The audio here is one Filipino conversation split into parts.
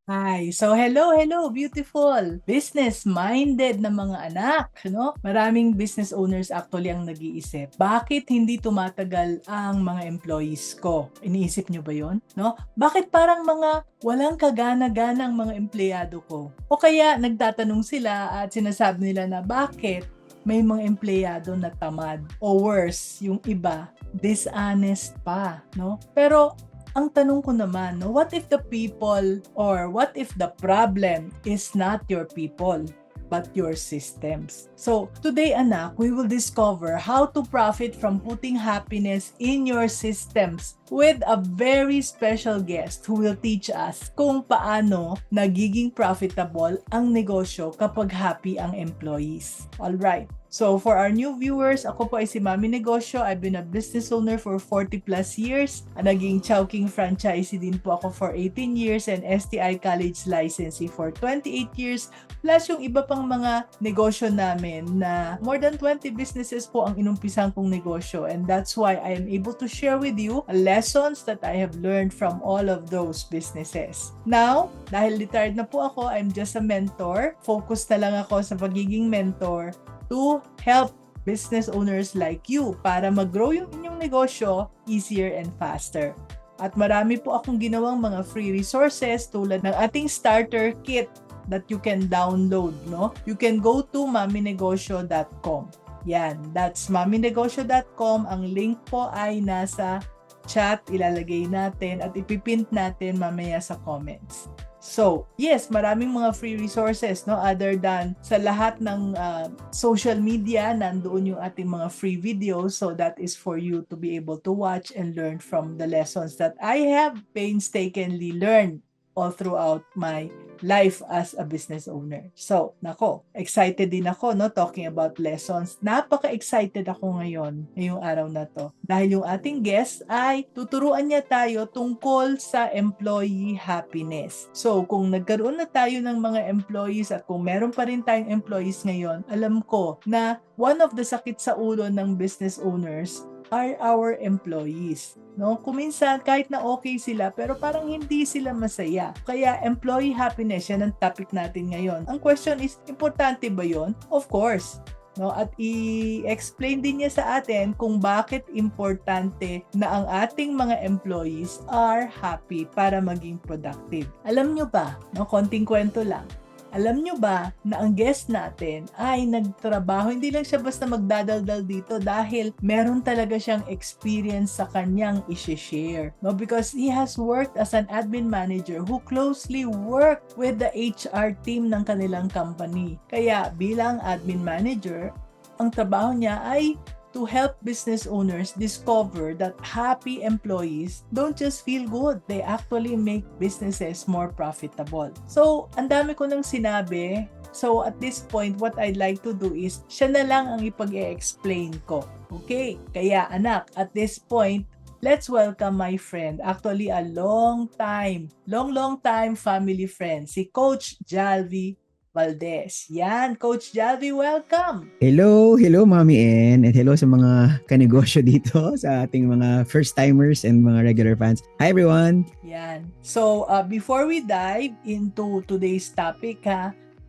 Hi. So hello, beautiful business-minded na mga anak, no? Maraming business owners actually ang nag-iisip, bakit hindi tumatagal ang mga employees ko? Iniisip nyo ba 'yon, no? Bakit parang mga walang kagana-gana ang mga empleyado ko? O kaya nagtatanong sila at sinasabi nila na bakit may mga empleyado na tamad o worse, yung iba dishonest pa, no? Pero ang tanong ko naman, no, what if the people or what if the problem is not your people, but your systems? So, today anak, we will discover how to profit from putting happiness in your systems with a very special guest who will teach us kung paano nagiging profitable ang negosyo kapag happy ang employees. All right. So for our new viewers, ako po ay si Mami Negosyo. I've been a business owner for 40 plus years. Naging Chowking franchisee din po ako for 18 years and STI College licensee for 28 years. Plus yung iba pang mga negosyo namin na more than 20 businesses po ang inumpisan kong negosyo. And that's why I am able to share with you lessons that I have learned from all of those businesses. Now, dahil retired na po ako, I'm just a mentor. Focus na lang ako sa pagiging mentor to help business owners like you para mag-grow yung inyong negosyo easier and faster. At marami po akong ginawang mga free resources tulad ng ating starter kit that you can download, no? You can go to maminegosyo.com. Yan, that's maminegosyo.com. Ang link po ay nasa chat, ilalagay natin at ipipint natin mamaya sa comments. So, yes, maraming mga free resources, no? Other than sa lahat ng social media, nandoon yung ating mga free videos. So, that is for you to be able to watch and learn from the lessons that I have painstakingly learned all throughout my life as a business owner. So, nako, excited din ako, no, talking about lessons. Napaka-excited ako ngayong araw na to. Dahil yung ating guest ay tuturuan niya tayo tungkol sa employee happiness. So, kung nagkaroon na tayo ng mga employees at kung meron pa rin tayong employees ngayon, alam ko na one of the sakit sa ulo ng business owners are our employees. No? Kuminsan kahit na okay sila pero parang hindi sila masaya. Kaya employee happiness yan ang topic natin ngayon. Ang question is, importante ba yon? Of course. No, at i-explain din niya sa atin kung bakit importante na ang ating mga employees are happy para maging productive. Alam nyo ba, no, konting kwento lang. Alam nyo ba na ang guest natin ay nagtrabaho, hindi lang siya basta magdadaldal dito dahil meron talaga siyang experience sa kanyang isi-share. No? Because he has worked as an admin manager who closely worked with the HR team ng kanilang company. Kaya bilang admin manager, ang trabaho niya ay to help business owners discover that happy employees don't just feel good, they actually make businesses more profitable. So, ang dami ko nang sinabi. So, at this point, what I'd like to do is, siya na lang ang ipag-e-explain ko. Okay? Kaya anak, at this point, let's welcome my friend, actually a long time family friend, si Coach Jalvi Valdez. Yan, Coach Jalvi, welcome! Hello Mami N, and hello sa mga kanegosyo dito, sa ating mga first-timers and mga regular fans. Hi everyone! Yan. So, before we dive into today's topic,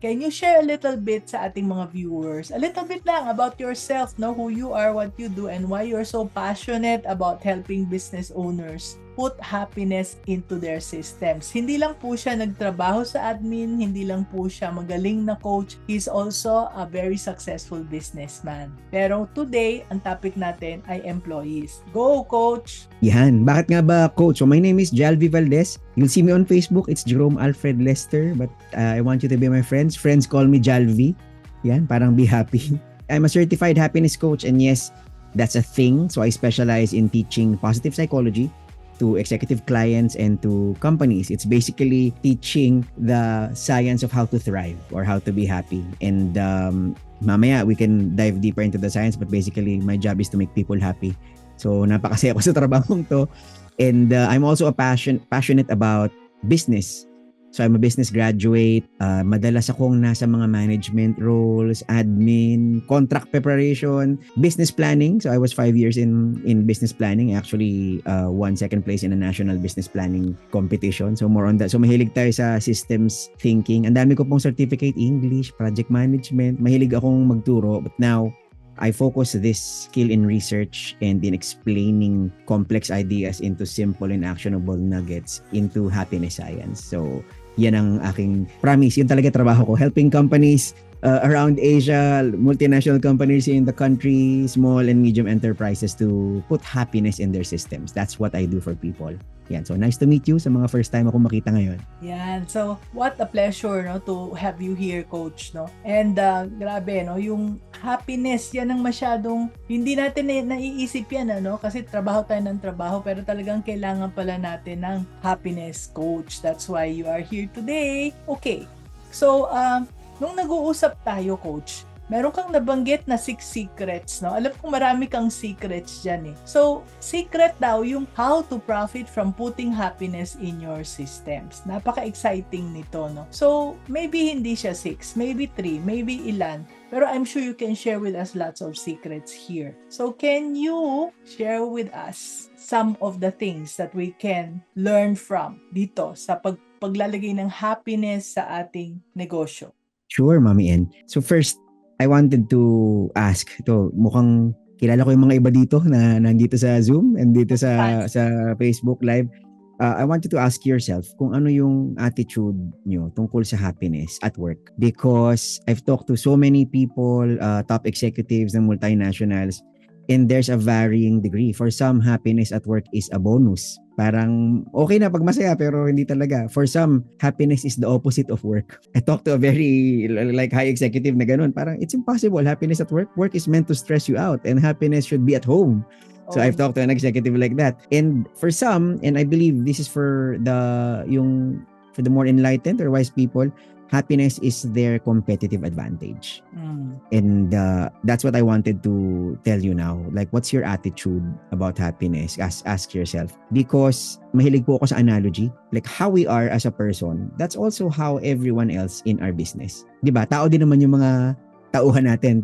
can you share a little bit sa ating mga viewers, a little bit lang about yourself, no? Who you are, what you do, and why you're so passionate about helping business owners put happiness into their systems. Hindi lang po siya nagtrabaho sa admin, hindi lang po siya magaling na coach, he's also a very successful businessman. Pero today, ang topic natin ay employees. Go, Coach! Yan, bakit nga ba coach? So my name is Jalvi Valdez. You'll see me on Facebook, it's Jerome Alfred Lester, but I want you to be my friends. Friends call me Jalvi. Yan, parang be happy. I'm a certified happiness coach, and yes, that's a thing. So I specialize in teaching positive psychology to executive clients and to companies. It's basically teaching the science of how to thrive or how to be happy. And mamaya we can dive deeper into the science, but basically my job is to make people happy. So napakasaya ko sa trabahong to. And I'm also passionate about business. So I'm a business graduate. Madalas akong nasa mga management roles, admin, contract preparation, business planning. So I was 5 years in business planning. Actually, won second place in a national business planning competition. So more on that. So mahilig tayo sa systems thinking. Ang dami ko pong certificate, English, project management. Mahilig akong magturo. But now, I focus this skill in research and in explaining complex ideas into simple and actionable nuggets into happiness science. So, yan ang aking promise. Yun talaga trabaho ko. Helping companies around Asia, multinational companies in the country, small and medium enterprises to put happiness in their systems. That's what I do for people. Yan. So, nice to meet you sa mga first time ako makita ngayon. Yan. So, what a pleasure, no, to have you here, Coach, no? And grabe, no, yung happiness, yan ang masyadong, hindi natin naiisip yan, ano? Kasi trabaho tayo ng trabaho, pero talagang kailangan pala natin ng happiness, Coach. That's why you are here today. Okay. So, nung nag-uusap tayo, Coach, meron kang nabanggit na 6 secrets, no? Alam ko marami kang secrets dyan eh. So, secret daw yung how to profit from putting happiness in your systems. Napaka-exciting nito, no? So, maybe hindi siya 6, maybe 3, maybe ilan. Pero I'm sure you can share with us lots of secrets here. So, can you share with us some of the things that we can learn from dito sa paglalagay ng happiness sa ating negosyo? Sure, Mami N. So first, I wanted to ask, ito, mukhang kilala ko yung mga iba dito na nandito sa Zoom and dito sa Facebook Live. I want you to ask yourself kung ano yung attitude nyo tungkol sa happiness at work. Because I've talked to so many people, top executives ng multinationals, and there's a varying degree. For some, happiness at work is a bonus. Parang okay na pag masaya pero hindi talaga. For some, happiness is the opposite of work. I talked to a very like high executive na ganun. Parang it's impossible. Happiness at work. Work is meant to stress you out and happiness should be at home. So I've talked to an executive like that. And for some, and I believe this is for the more enlightened or wise people, happiness is their competitive advantage. And that's what I wanted to tell you now. Like, what's your attitude about happiness? Ask yourself. Because mahilig po ako sa analogy. Like, how we are as a person, that's also how everyone else in our business. Diba? Tao din naman yung mga tauhan natin.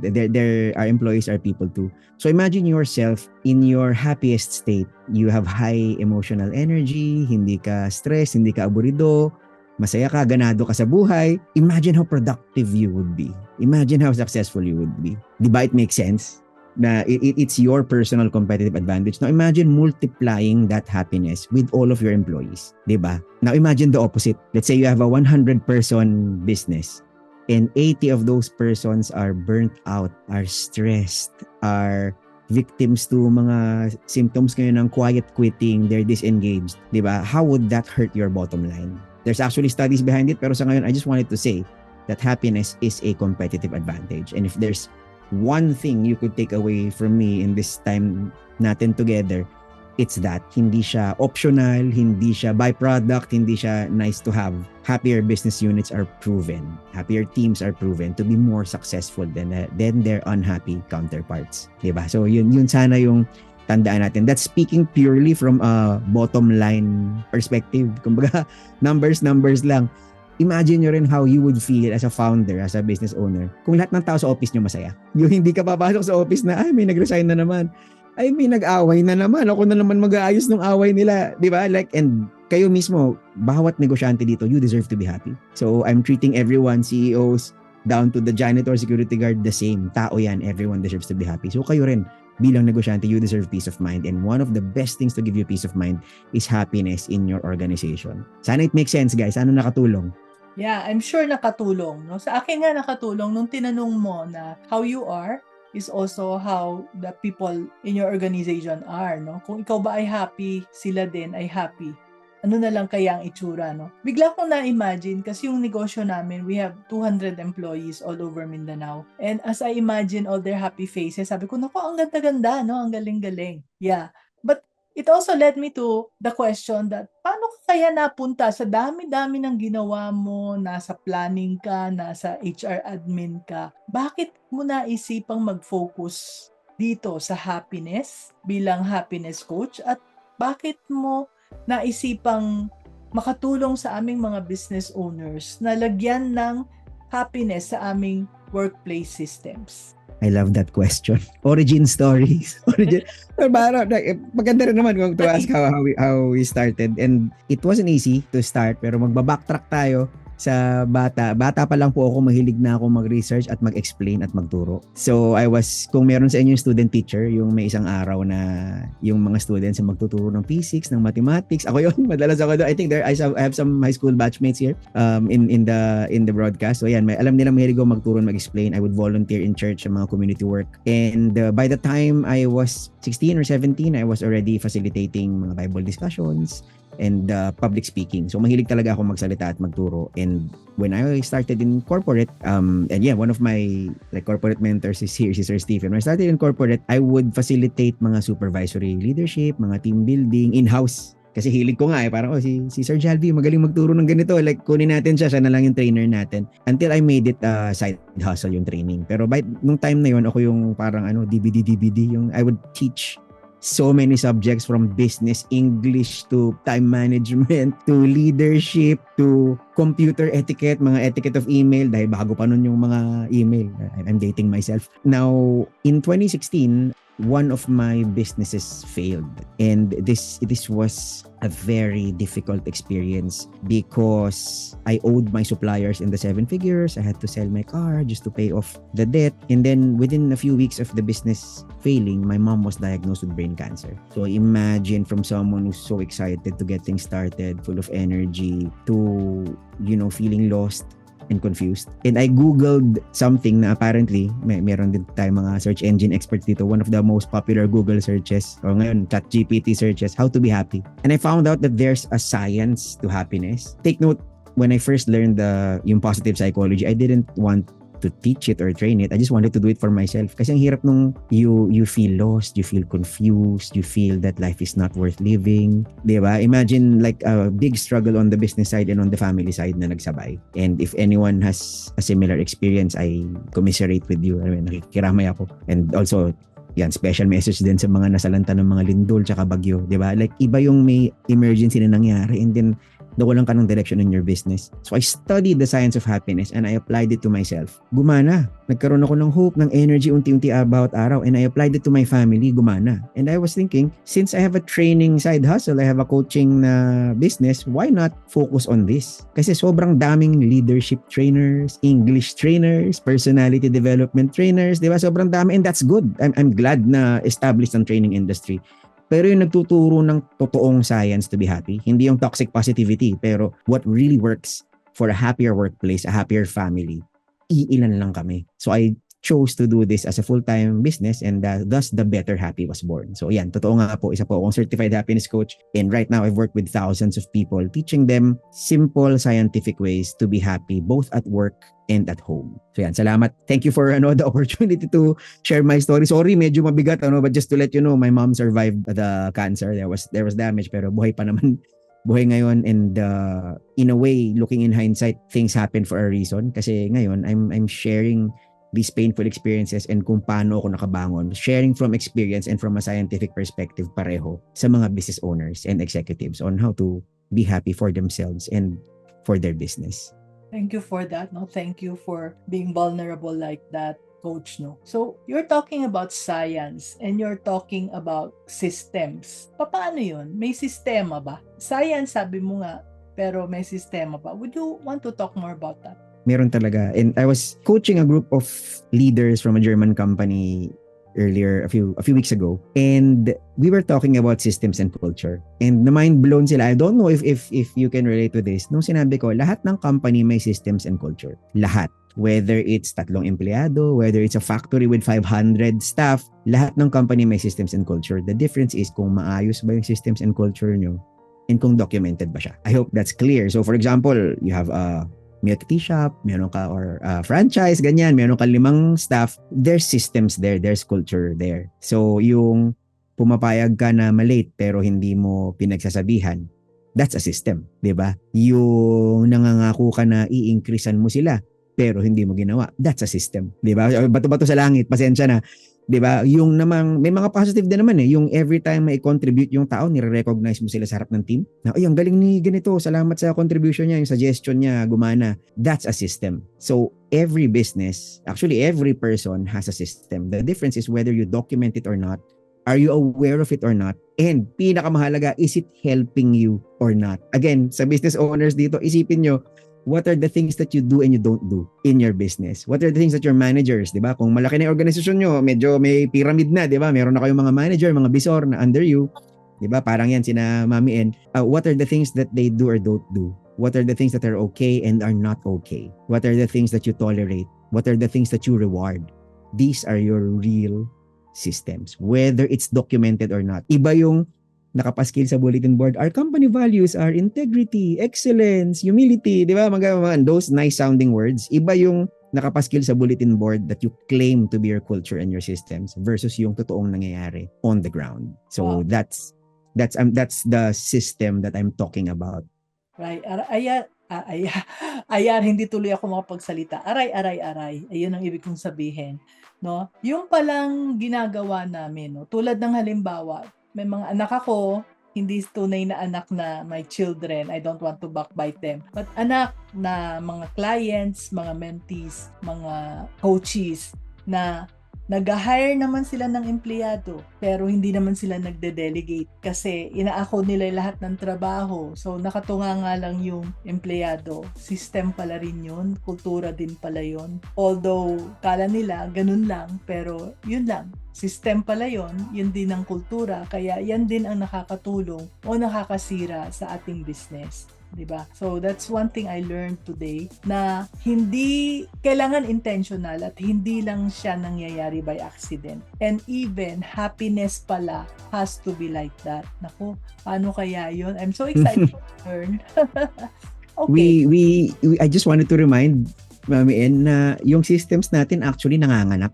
Our employees are people too. So imagine yourself in your happiest state. You have high emotional energy, hindi ka stress, hindi ka aburido, masaya ka, ganado ka sa buhay. Imagine how productive you would be. Imagine how successful you would be. Di ba it makes sense? Na it's your personal competitive advantage. Now imagine multiplying that happiness with all of your employees. Di ba? Now imagine the opposite. Let's say you have a 100-person business and 80 of those persons are burnt out, are stressed, are victims to mga symptoms ngayon ng quiet quitting, they're disengaged. Di ba? How would that hurt your bottom line? There's actually studies behind it, pero sa ngayon, I just wanted to say that happiness is a competitive advantage. And if there's one thing you could take away from me in this time natin together, it's that hindi siya optional, hindi siya byproduct, hindi siya nice to have. Happier business units are proven, happier teams are proven to be more successful than their unhappy counterparts. Diba? So yun sana yung tandaan natin. That's speaking purely from a bottom line perspective. Kumbaga, numbers lang. Imagine nyo rin how you would feel as a founder, as a business owner, kung lahat ng tao sa office nyo masaya. Yung hindi ka papasok sa office na, ay, may nag-resign na naman. Ay, may nag-away na naman. Ako na naman mag-aayos ng away nila. Di ba? Like, and kayo mismo, bawat negosyante dito, you deserve to be happy. So, I'm treating everyone, CEOs, down to the janitor, security guard, the same. Tao yan. Everyone deserves to be happy. So, kayo rin, bilang negosyante, you deserve peace of mind. And one of the best things to give you peace of mind is happiness in your organization. Sana it makes sense, guys. Sana nakatulong. Yeah, I'm sure nakatulong. No? Sa akin nga nakatulong nung tinanong mo na how you are is also how the people in your organization are. No? Kung ikaw ba ay happy, sila din ay happy. Ano na lang kaya ang itsura, no? Bigla kong na-imagine kasi yung negosyo namin, we have 200 employees all over Mindanao. And as I imagine all their happy faces, sabi ko, naku, ang ganda-ganda, no? Ang galing-galing. Yeah. But it also led me to the question that, paano ka kaya napunta sa dami-dami ng ginawa mo, nasa planning ka, nasa HR admin ka, bakit mo naisipang mag-focus dito sa happiness bilang happiness coach at bakit mo naisipang makatulong sa aming mga business owners na lagyan ng happiness sa aming workplace systems? I love that question. Origin stories. Maganda rin naman kung to ask how we started. And it wasn't easy to start, pero magbabacktrack tayo sa bata. Bata pa lang po ako, mahilig na ako mag-research at mag-explain at magturo. So kung meron sa inyo yung student teacher, yung may isang araw na yung mga students ay magtuturo ng physics, ng mathematics. Ako yun, madalas ako doon. I think I have some high school batchmates here in the broadcast. So yan, alam nila mahilig ako magturo and mag-explain. I would volunteer in church sa mga community work. And by the time I was 16 or 17, I was already facilitating mga Bible discussions and public speaking. So mahilig talaga ako magsalita at magturo. And when I started in corporate, and yeah, one of my corporate mentors is here, si Sir Stephen. When I started in corporate, I would facilitate mga supervisory leadership, mga team building, in-house. Kasi hilig ko nga parang si Sir Jalvi magaling magturo ng ganito. Like kunin natin siya na lang yung trainer natin. Until I made it side hustle yung training. Pero nung time na yon ako yung parang DVD, yung I would teach so many subjects from business, English to time management, to leadership, to computer etiquette, mga etiquette of email, dahil bago pa nun yung mga email. I'm dating myself. Now, in 2016, one of my businesses failed. And this was a very difficult experience because I owed my suppliers in the 7 figures. I had to sell my car just to pay off the debt. And then within a few weeks of the business failing, my mom was diagnosed with brain cancer. So imagine from someone who's so excited to get things started, full of energy, to, feeling lost and confused. And I googled something na apparently meron din tayong mga search engine experts dito. One of the most popular Google searches o ngayon ChatGPT searches, how to be happy. And I found out that there's a science to happiness. Take note, when I first learned yung positive psychology, I didn't want to teach it or train it. I just wanted to do it for myself. Kasi ang hirap nung you feel lost, you feel confused, you feel that life is not worth living. Diba? Imagine like a big struggle on the business side and on the family side na nagsabay. And if anyone has a similar experience, I commiserate with you. Nakikiramay ako. And also, yan, special message din sa mga nasalanta ng mga lindol tsaka bagyo. Diba? Like, iba yung may emergency na nangyari and then nawalan ka ng direction in your business. So I studied the science of happiness and I applied it to myself. Gumana. Nagkaroon ako ng hope, ng energy unti-unti about araw, and I applied it to my family. Gumana. And I was thinking, since I have a training side hustle, I have a coaching na business, why not focus on this? Kasi sobrang daming leadership trainers, English trainers, personality development trainers, di ba? Sobrang dami, and that's good. I'm glad na established ang training industry. Pero yung nagtuturo ng totoong science to be happy, hindi yung toxic positivity, pero what really works for a happier workplace, a happier family, iilan lang kami. So I chose to do this as a full-time business and thus the Better Happy was born. So yan, totoo nga po, isa po akong certified happiness coach and right now I've worked with thousands of people teaching them simple scientific ways to be happy both at work and at home. So yan, salamat. Thank you for the opportunity to share my story. Sorry, medyo mabigat but just to let you know, my mom survived the cancer. There was damage pero buhay pa naman. Buhay ngayon and in a way, looking in hindsight, things happen for a reason kasi ngayon I'm sharing these painful experiences and kung paano ako nakabangon, sharing from experience and from a scientific perspective pareho sa mga business owners and executives on how to be happy for themselves and for their business. Thank you for that. Thank you for being vulnerable like that, Coach. So, you're talking about science and you're talking about systems. Paano yun? May sistema ba? Science, sabi mo nga, pero may sistema ba? Would you want to talk more about that? Meron talaga. And I was coaching a group of leaders from a German company earlier, a few weeks ago. And we were talking about systems and culture. And na-mind blown sila. I don't know if you can relate to this. Nung sinabi ko, lahat ng company may systems and culture. Lahat. Whether it's 3 empleyado, whether it's a factory with 500 staff, lahat ng company may systems and culture. The difference is kung maayos ba yung systems and culture nyo and kung documented ba siya. I hope that's clear. So for example, you have a milk tea shop, meron ka or franchise, ganyan, meron ka 5 staff, there's systems there, there's culture there. So yung pumapayag ka na malate pero hindi mo pinagsasabihan, that's a system, di ba? Yung nangangako ka na i-increasean mo sila pero hindi mo ginawa, that's a system, di ba? Bato-bato sa langit, pasensya na. 'Di ba? Yung namang may mga positive din naman yung every time may contribute yung tao, nire-recognize mo sila sa harap ng team. Na, ay, ang galing ni ganito, salamat sa contribution niya, yung suggestion niya, gumana. That's a system. So, every business, actually every person has a system. The difference is whether you document it or not. Are you aware of it or not? And pinakamahalaga, is it helping you or not? Again, sa business owners dito, isipin nyo, what are the things that you do and you don't do in your business? What are the things that your managers, di ba? Kung malaki na yung organisasyon nyo, medyo may pyramid na, di ba? Meron na kayong mga manager, mga bisor na under you. Di ba? Parang yan, sina Mami N. What are the things that they do or don't do? What are the things that are okay and are not okay? What are the things that you tolerate? What are the things that you reward? These are your real systems, whether it's documented or not. Iba yung nakapaskil sa bulletin board. Our company values are integrity, excellence, humility, di ba? Mga those nice sounding words. Iba yung nakapaskil sa bulletin board that you claim to be your culture and your systems versus yung totoong nangyayari on the ground. So Wow. that's the system that I'm talking about. Right. Ayan, hindi tuloy ako makapagsalita. Aray. Ayun ang ibig kong sabihin. No? Yung palang ginagawa namin, no? Tulad ng halimbawa, may mga anak ako, hindi tunay na anak na my children. I don't want to backbite them. But anak na mga clients, mga mentees, mga coaches na nag-hire naman sila ng empleyado pero hindi naman sila nagde-delegate kasi inaako nila lahat ng trabaho. So nakatunga nga lang yung empleyado. System pala rin yun, kultura din pala yun. Although kala nila ganun lang, pero yun lang. System pala yun din ang kultura. Kaya yan din ang nakakatulong o nakakasira sa ating business. Diba? So that's one thing I learned today na hindi kailangan intentional at hindi lang siya nangyayari by accident. And even happiness pala has to be like that. Naku, paano kaya yun? I'm so excited to learn. Okay. I just wanted to remind Mami N na yung systems natin actually nanganganak.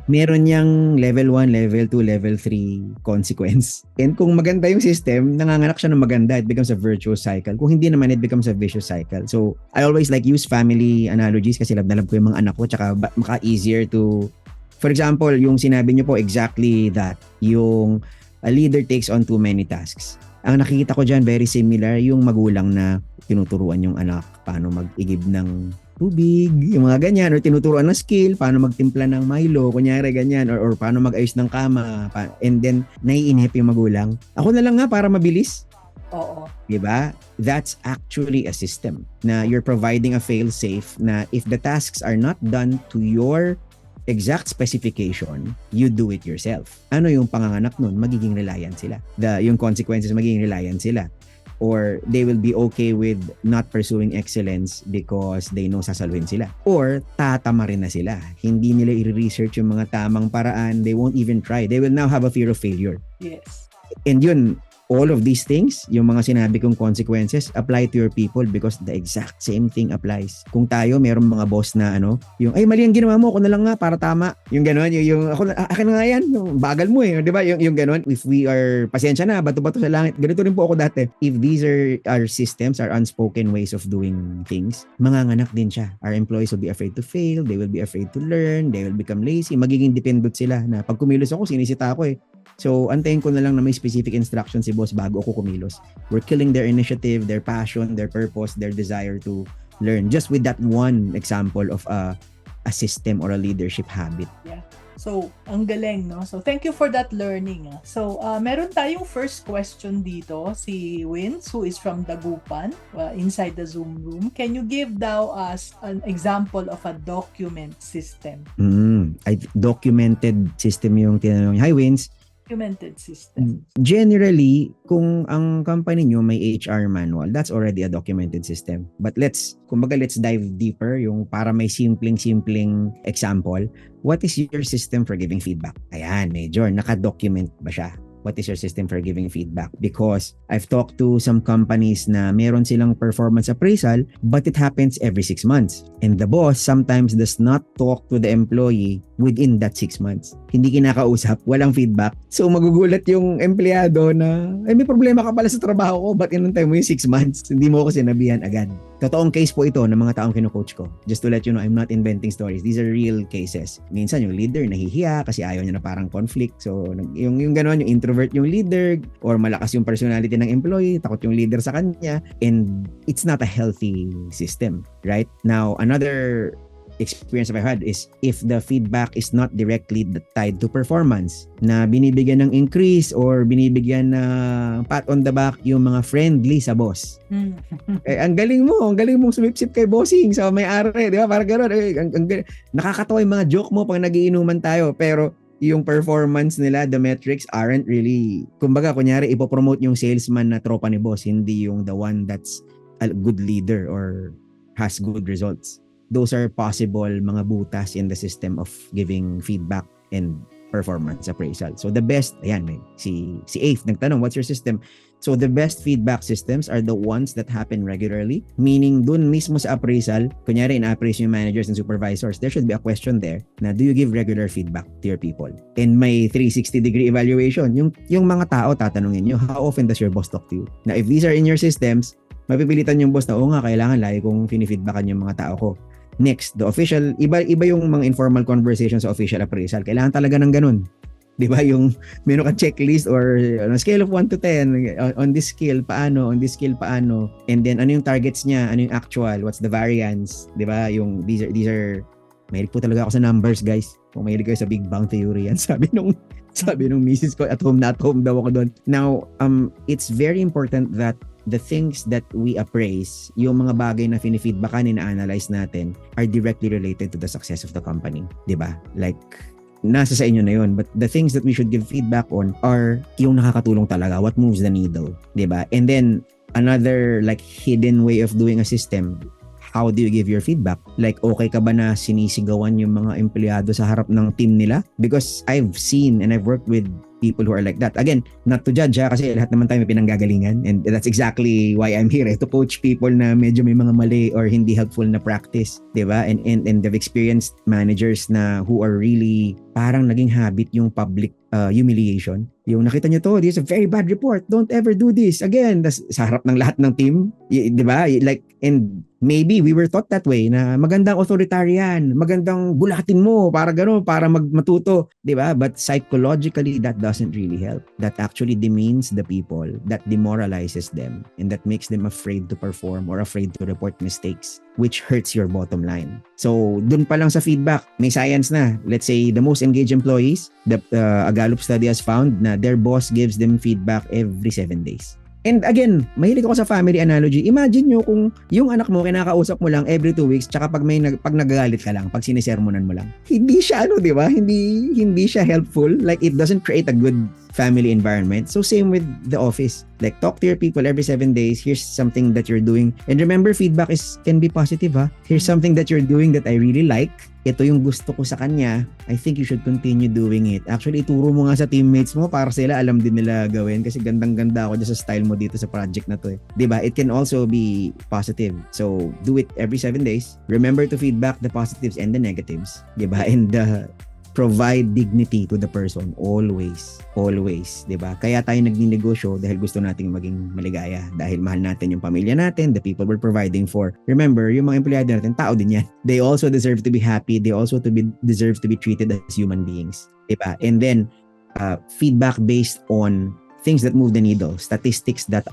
Meron niyang level 1, level 2, level 3 consequence. And kung maganda yung system, nanganganak siya ng maganda. It becomes a virtuous cycle. Kung hindi naman, it becomes a vicious cycle. So, I always use family analogies kasi lab ko yung mga anak ko tsaka maka-easier to... For example, yung sinabi niyo po exactly that. Yung a leader takes on too many tasks. Ang nakikita ko dyan, very similar, yung magulang na tinuturuan yung anak paano mag-igib ng tubig, yung mga ganyan, or tinuturuan ng skill, paano magtimpla ng Milo, kunyari ganyan, or paano mag-ayos ng kama, and then naiinip yung magulang. Ako na lang nga para mabilis. Oo. Diba? That's actually a system na you're providing a fail-safe na if the tasks are not done to your exact specification, you do it yourself. Ano yung panganganak nun? Magiging reliant sila. Yung consequences, magiging reliant sila. Or they will be okay with not pursuing excellence because they know sasaluhin sila. Or tatama rin na sila. Hindi nila i-research yung mga tamang paraan. They won't even try. They will now have a fear of failure. Yes. And yun, all of these things, yung mga sinabi kong consequences, apply to your people because the exact same thing applies. Kung tayo, mayroong mga boss na yung, ay, mali ang ginawa mo, ako na lang nga, para tama. Yung gano'n, yung akin na nga yan, yung bagal mo di ba? Yung gano'n, if we are, pasensya na, bato-bato sa langit, ganito rin po ako dati. If these are our systems, our unspoken ways of doing things, manganganak din siya. Our employees will be afraid to fail, they will be afraid to learn, they will become lazy, magiging dependent sila na pag kumilos ako, sinisita ako So, antayin ko na lang na may specific instruction si boss bago ako kumilos. We're killing their initiative, their passion, their purpose, their desire to learn. Just with that one example of a system or a leadership habit. Yeah. So, ang galing, no? So, thank you for that learning. So, meron tayong first question dito, si Wins, who is from Dagupan, inside the Zoom room. Can you give us an example of a document system? Documented system yung tinanong. Hi, Wins. Documented system. Generally, kung ang company nyo may HR manual, that's already a documented system. But let's dive deeper, yung para may simpleng example. What is your system for giving feedback? Ayan, Major, naka-document ba siya? What is your system for giving feedback? Because I've talked to some companies na meron silang performance appraisal, but it happens every 6 months. And the boss sometimes does not talk to the employee within that 6 months. Hindi kinakausap, walang feedback. So magugulat yung empleyado na, may problema ka pala sa trabaho ko, ba't inantay mo yung 6 months? Hindi mo ko sinabihan agad. Totoong case po ito ng mga taong kino-coach ko. Just to let you know, I'm not inventing stories. These are real cases. Minsan yung leader nahihiya kasi ayaw niya na parang conflict. So yung gano'n, yung introvert yung leader or malakas yung personality ng employee, takot yung leader sa kanya, and it's not a healthy system, right? Now, another experience I've had is if the feedback is not directly tied to performance, na binibigyan ng increase or binibigyan na pat on the back yung mga friendly sa boss. Ang galing mong sumipsip kay bossing sa may-ari, di ba? Parang gano'n. Nakakatawa yung mga joke mo pag nagiinuman tayo, pero yung performance nila, the metrics aren't really, kumbaga, kunyari, ipopromote yung salesman na tropa ni boss, hindi yung the one that's a good leader or has good results. Those are possible mga butas in the system of giving feedback and performance appraisal. So the best, ayan, si Afe nagtanong, what's your system? So the best feedback systems are the ones that happen regularly, meaning dun mismo sa appraisal, kunyari in-appraise yung managers and supervisors, there should be a question there na, do you give regular feedback to your people? And may 360-degree evaluation. Yung mga tao tatanungin nyo, how often does your boss talk to you? Now, if these are in your systems, mapipilitan yung boss na, oo nga, kailangan lagi kong finifeedbackan yung mga tao ko. Next, the official, iba yung mga informal conversations sa official appraisal. Kailangan talaga ng ganun. Di ba? Yung meron ka checklist or on a scale of 1 to 10, on this scale, paano? On this scale, paano? And then, ano yung targets niya? Ano yung actual? What's the variance? Di ba? Yung, these are, mahilig po talaga ako sa numbers, guys. Kung mahilig kayo sa Big Bang Theory yan, sabi nung misis ko, at home daw ako doon. Now, it's very important that the things that we appraise, yung mga bagay na finifeedbackan, ina-analyze natin, are directly related to the success of the company. Diba? Like, nasa sa inyo na yun. But the things that we should give feedback on are yung nakakatulong talaga, what moves the needle. Diba? And then, another like hidden way of doing a system, how do you give your feedback? Like, okay ka ba na sinisigawan yung mga empleyado sa harap ng team nila? Because I've seen and I've worked with people who are like that. Again, not to judge kasi lahat naman tayo may pinanggagalingan, and that's exactly why I'm here, to coach people na medyo may mga mali or hindi helpful na practice, di ba? And they've experienced managers na who are really parang naging habit yung public humiliation. Yung nakita nyo to, this is a very bad report, don't ever do this again. Das, sa harap ng lahat ng team, di ba? Like, and maybe we were taught that way na magandang authoritarian, magandang bulatin mo para gano'n, para matuto, di ba? But psychologically, that doesn't really help. That actually demeans the people, that demoralizes them, and that makes them afraid to perform or afraid to report mistakes, which hurts your bottom line. So, dun pa lang sa feedback, may science na. Let's say, the most engaged employees, a Gallup study has found na their boss gives them feedback every 7 days. And again, mahilig ako sa family analogy. Imagine nyo kung yung anak mo, kinakausap mo lang every 2 weeks, tsaka pag nagagalit ka lang, pag sinisermonan mo lang. Hindi siya, di ba? Hindi siya helpful. Like, it doesn't create a good family environment. So, same with the office. Like, talk to your people every 7 days. Here's something that you're doing. And remember, feedback can be positive, ha? Here's something that you're doing that I really like. Ito yung gusto ko sa kanya, I think you should continue doing it. Actually, ituro mo nga sa teammates mo para sila alam din nila gawin kasi gandang-ganda ako dyan sa style mo dito sa project na to eh. Diba? It can also be positive. So, do it every 7 days. Remember to feedback the positives and the negatives. Diba? And provide dignity to the person always, di ba? Kaya tayo nagninegosyo dahil gusto nating maging maligaya, dahil mahal natin yung pamilya natin, the people we're providing for. Remember, yung mga empleyado natin, tao din yan. They also deserve to be happy. They also deserve to be treated as human beings, di ba? And then feedback based on things that move the needle, statistics that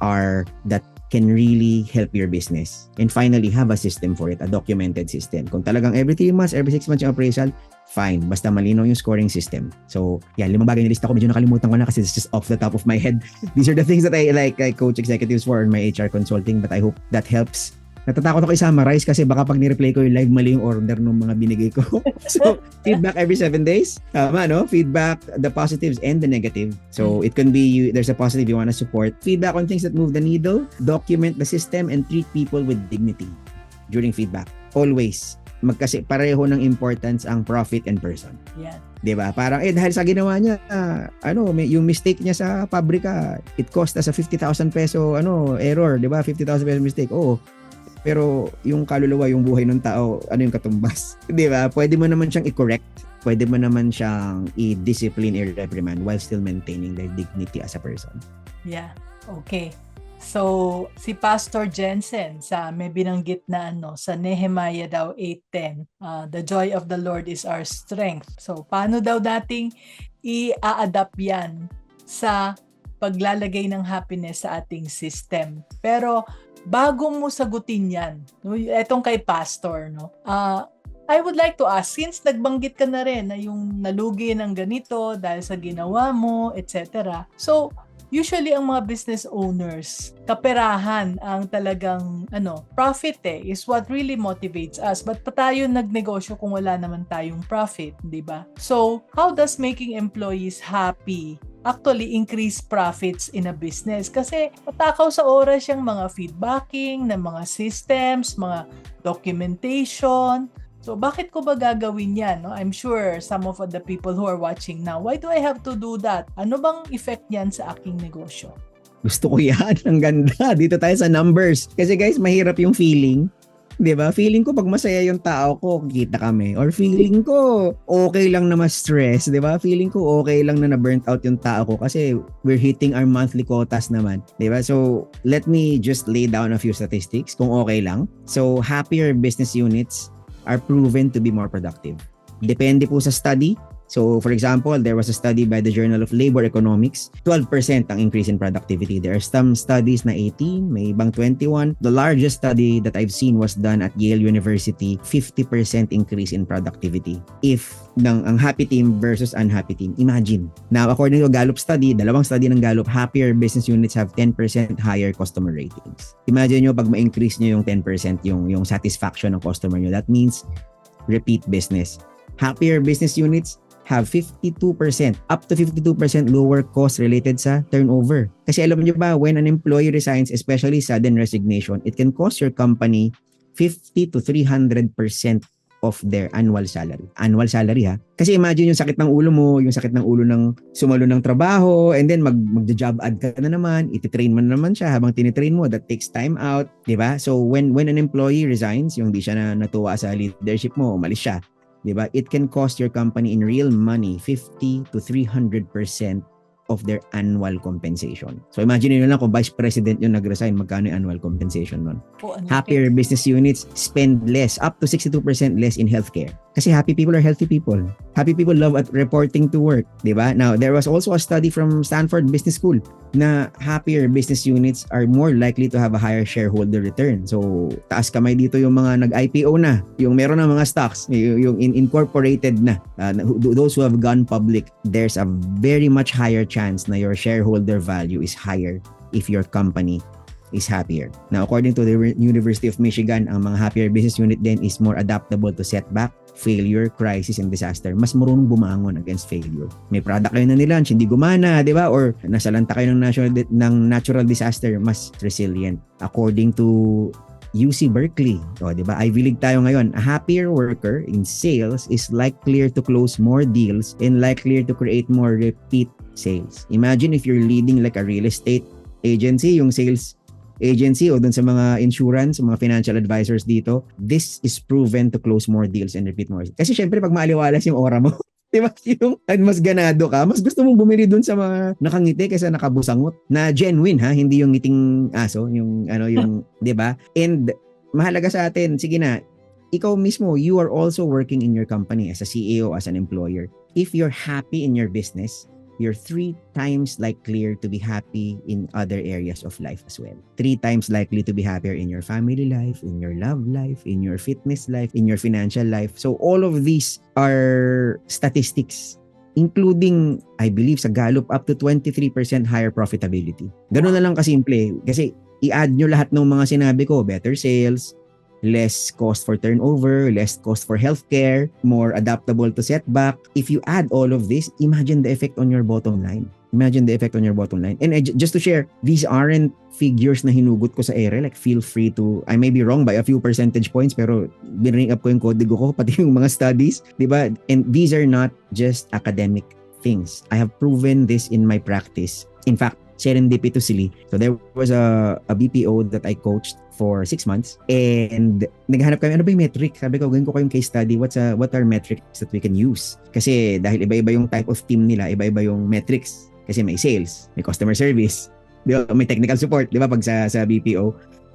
can really help your business. And finally, have a system for it, a documented system. Kung talagang every 3 months, every 6 months yung appraisal, fine. Basta malinaw yung scoring system. So, yan, 5 bagay nilista ko. Medyo nakalimutan ko na kasi it's just off the top of my head. These are the things that I coach executives for in my HR consulting, but I hope that helps. Natatakot ako i-summarize kasi baka pag ni-replay ko yung live, mali yung order ng mga binigay ko. So, feedback every 7 days. Tama, no? Feedback, the positives and the negative. So, it can be, there's a positive you want to support. Feedback on things that move the needle. Document the system and treat people with dignity during feedback. Always. magkasi pareho ng importance ang profit and person. Yan. 'Di ba? Parang dahil sa ginawa niya, yung mistake niya sa pabrika, it cost us a 50,000 peso error, 'di ba? 50,000 peso mistake. Oo. Pero yung kaluluwa, yung buhay ng tao, ano yung katumbas? 'Di ba? Pwede mo naman siyang i-correct. Pwede mo naman siyang i-discipline, i-reprimand while still maintaining their dignity as a person. Yeah. Okay. So, si Pastor Jensen may binanggit na sa Nehemiah daw 8:10, the joy of the Lord is our strength. So, paano daw dating i-adapt yan sa paglalagay ng happiness sa ating system? Pero, bago mo sagutin yan, etong kay Pastor, I would like to ask, since nagbanggit ka na rin na yung nalugi ng ganito dahil sa ginawa mo, etc. So, usually ang mga business owners, kaperahan ang talagang profit is what really motivates us. But pa tayo nagnegosyo kung wala naman tayong profit, di ba? So, how does making employees happy actually increase profits in a business? Kasi matakaw sa oras yung mga feedbacking ng mga systems, mga documentation. So, bakit ko ba gagawin yan? I'm sure some of the people who are watching now, why do I have to do that? Ano bang effect yan sa aking negosyo? Gusto ko yan. Ang ganda. Dito tayo sa numbers. Kasi guys, mahirap yung feeling. 'Di ba? Feeling ko pag masaya yung tao ko, kita kami. Or feeling ko okay lang na ma-stress, 'di ba? Feeling ko okay lang na na-burnt out yung tao ko kasi we're hitting our monthly quotas naman, 'di ba? So, let me just lay down a few statistics kung okay lang. So, happier business units are proven to be more productive. Depende po sa study. So, for example, there was a study by the Journal of Labor Economics, 12% ang increase in productivity. There are some studies na 18, may ibang 21. The largest study that I've seen was done at Yale University, 50% increase in productivity. If ang happy team versus unhappy team, imagine. Now, according to Gallup study, dalawang study ng Gallup, happier business units have 10% higher customer ratings. Imagine nyo pag ma-increase nyo yung 10% yung satisfaction ng customer nyo. That means repeat business. Happier business units have 52%, up to 52% lower cost related sa turnover. Kasi alam niyo ba, when an employee resigns, especially sudden resignation, it can cost your company 50 to 300% of their annual salary. Annual salary ha. Kasi imagine yung sakit ng ulo mo, yung sakit ng ulo ng sumalo ng trabaho, and then mag-job ad ka na naman, ititrain mo na naman siya habang tinitrain mo, that takes time out, di ba? So when an employee resigns, yung di siya na natuwa sa leadership mo, umalis siya, diba? It can cost your company in real money 50 to 300% of their annual compensation. So imagine nyo lang kung vice president yung nag-resign, magkano yung annual compensation nun. Happier business units spend less, up to 62% less in healthcare. Kasi happy people are healthy people. Happy people love at reporting to work, diba? Now, there was also a study from Stanford Business School na happier business units are more likely to have a higher shareholder return. So, taas kamay dito yung mga nag-IPO na, yung meron ng mga stocks, yung incorporated na, those who have gone public, there's a very much higher chance na your shareholder value is higher if your company is happier. Now, according to the University of Michigan, ang mga happier business unit din is more adaptable to setback, failure, crisis, and disaster. Mas marunong bumangon against failure. May product kayo na nilaunch, hindi gumana, di ba? Or nasalanta kayo ng natural disaster, mas resilient. According to UC Berkeley, di ba? Ivy League tayo ngayon. A happier worker in sales is likelier to close more deals and likelier to create more repeat sales. Imagine if you're leading like a real estate agency, yung sales agency o dun sa mga insurance, mga financial advisors dito, this is proven to close more deals and repeat more. Kasi syempre pag maaliwalas yung aura mo, di ba? Yung mas ganado ka, mas gusto mong bumili dun sa mga nakangiti kaysa nakabusangot na genuine ha, hindi yung ngiting aso, yung di ba? And mahalaga sa atin, sige na, ikaw mismo, you are also working in your company as a CEO, as an employer. If you're happy in your business, you're 3 times likelier to be happy in other areas of life as well. 3 times likely to be happier in your family life, in your love life, in your fitness life, in your financial life. So all of these are statistics, including, I believe, sa Gallup, up to 23% higher profitability. Ganun na lang kasimple. Kasi i-add nyo lahat ng mga sinabi ko, better sales, less cost for turnover, less cost for healthcare, more adaptable to setback. If you add all of this, imagine the effect on your bottom line. Imagine the effect on your bottom line. And just to share, these aren't figures na hinugot ko sa ere. Like, feel free to, I may be wrong by a few percentage points, pero binring up ko yung kodigo ko, pati yung mga studies, di ba? And these are not just academic things. I have proven this in my practice. In fact, serendipitously. So there was a BPO that I coached for 6 months and naghahanap kami, ano ba yung metric? Sabi ko, gawin ko kayong case study. What are metrics that we can use? Kasi dahil iba-iba yung type of team nila, iba-iba yung metrics. Kasi may sales, may customer service, di ba? May technical support, di ba? Pag sa BPO.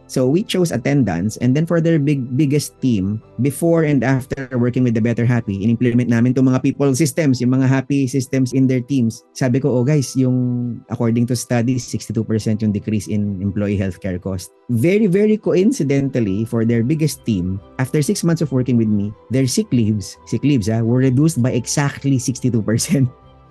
So we chose attendance, and then for their biggest team, before and after working with the Better Happy, in-implement namin itong mga people systems, yung mga happy systems in their teams. Sabi ko, oh guys, yung according to studies, 62% yung decrease in employee healthcare cost. Very, very coincidentally, for their biggest team, after 6 months of working with me, their sick leaves were reduced by exactly 62%.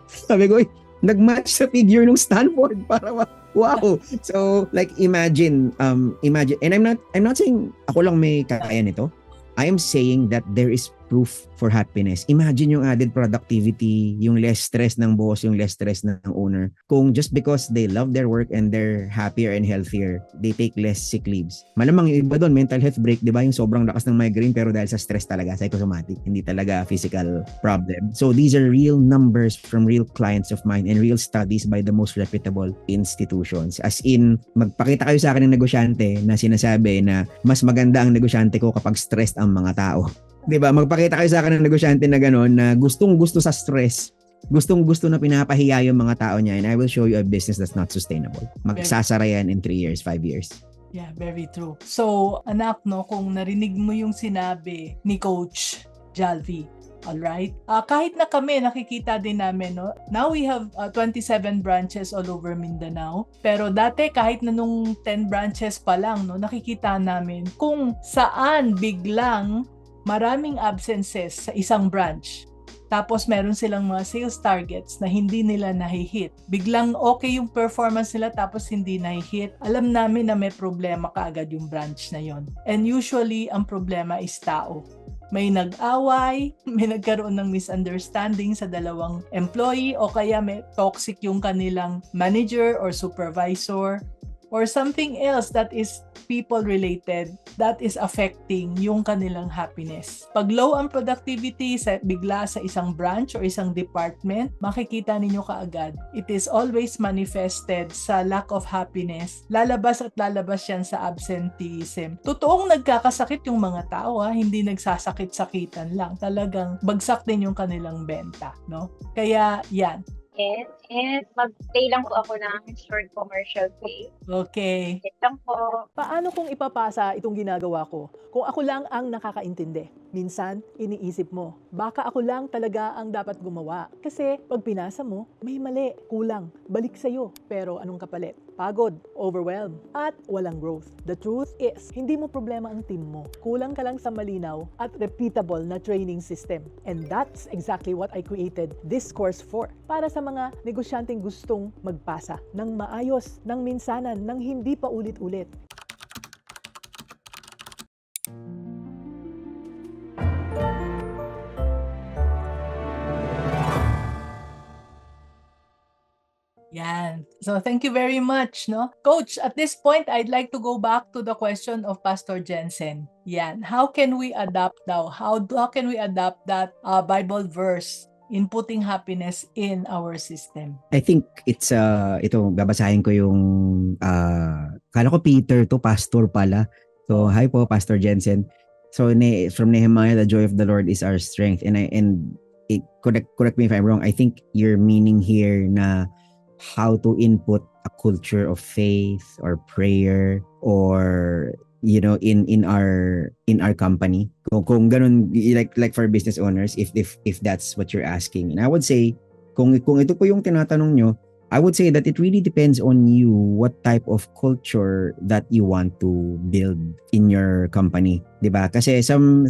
Sabi ko, nag-match sa figure ng Stanford para wow. So like imagine and I'm not saying ako lang may kaya nito. I am saying that there is proof for happiness. Imagine yung added productivity, yung less stress ng boss, yung less stress ng owner. Kung just because they love their work and they're happier and healthier, they take less sick leaves. Malamang yung iba doon, mental health break, di ba? Yung sobrang lakas ng migraine pero dahil sa stress talaga, psychosomatic, hindi talaga physical problem. So these are real numbers from real clients of mine and real studies by the most reputable institutions. As in, magpakita kayo sa akin ng negosyante na sinasabi na mas maganda ang negosyante ko kapag stressed ang mga tao. 'Di ba? Magpakita kayo sa akin ng negosyante na gano'n na gustong-gusto sa stress, gustong-gusto na pinapahiya yung mga tao niya, and I will show you a business that's not sustainable. Magsasara yan in 3 years, 5 years. Yeah, very true. So, anak, no, kung narinig mo yung sinabi ni Coach Jalvi, alright? Kahit na kami, nakikita din namin, no? Now we have 27 branches all over Mindanao. Pero dati, kahit na nung 10 branches pa lang, no, nakikita namin kung saan biglang maraming absences sa isang branch. Tapos meron silang mga sales targets na hindi nila nahihit. Biglang okay yung performance nila tapos hindi nahihit. Alam namin na may problema kaagad yung branch na yon. And usually, ang problema is tao. May nag-away, may nagkaroon ng misunderstanding sa dalawang employee o kaya may toxic yung kanilang manager or supervisor or something else that is people-related that is affecting yung kanilang happiness. Pag low ang productivity bigla sa isang branch or isang department, makikita ninyo kaagad. It is always manifested sa lack of happiness. Lalabas at lalabas yan sa absenteeism. Totoong nagkakasakit yung mga tao, hindi nagsasakit-sakitan lang. Talagang bagsak din yung kanilang benta, no? Kaya yan. And mag-play lang po ako ng short commercial play. Okay. Wait lang po. Paano kung ipapasa itong ginagawa ko kung ako lang ang nakakaintindi? Minsan, iniisip mo, baka ako lang talaga ang dapat gumawa. Kasi pag pinasa mo, may mali, kulang, balik sa'yo. Pero anong kapalit? Pagod, overwhelmed, at walang growth. The truth is, hindi mo problema ang team mo. Kulang ka lang sa malinaw at repeatable na training system. And that's exactly what I created this course for. Para sa mga negosyanteng gustong magpasa ng maayos, ng minsanan, ng hindi pa ulit-ulit. Yan. So thank you very much, no? Coach, at this point, I'd like to go back to the question of Pastor Jensen. Yan. How can we adapt now? How can we adapt that Bible verse in putting happiness in our system? I think it's ito babasahin ko yung kala ko Peter to, pastor pala. So hi po Pastor Jensen. So from Nehemiah, the joy of the Lord is our strength, and correct me if I'm wrong. I think you're meaning here na how to input a culture of faith or prayer or in our company, kung ganun, like for business owners, if that's what you're asking. And I would say kung ito po yung tinatanong nyo, I would say that it really depends on you what type of culture that you want to build in your company, 'di ba? Kasi some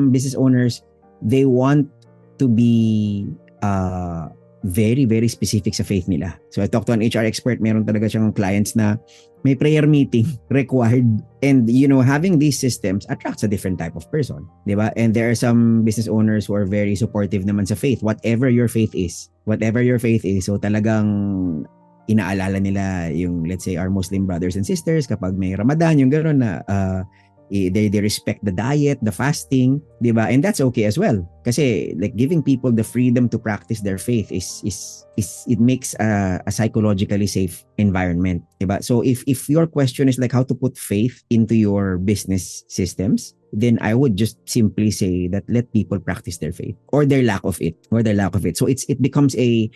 business owners, they want to be very, very specific sa faith nila. So I talked to an HR expert, meron talaga siyang clients na may prayer meeting required. And having these systems attracts a different type of person, di ba? And there are some business owners who are very supportive naman sa faith, whatever your faith is. So talagang inaalala nila yung, let's say, our Muslim brothers and sisters kapag may Ramadan, yung gano'n na they respect the diet, the fasting, di ba? And that's okay as well. Kasi like giving people the freedom to practice their faith is it makes a psychologically safe environment, di ba? So if your question is like how to put faith into your business systems, then I would just simply say that let people practice their faith or their lack of it. So it becomes a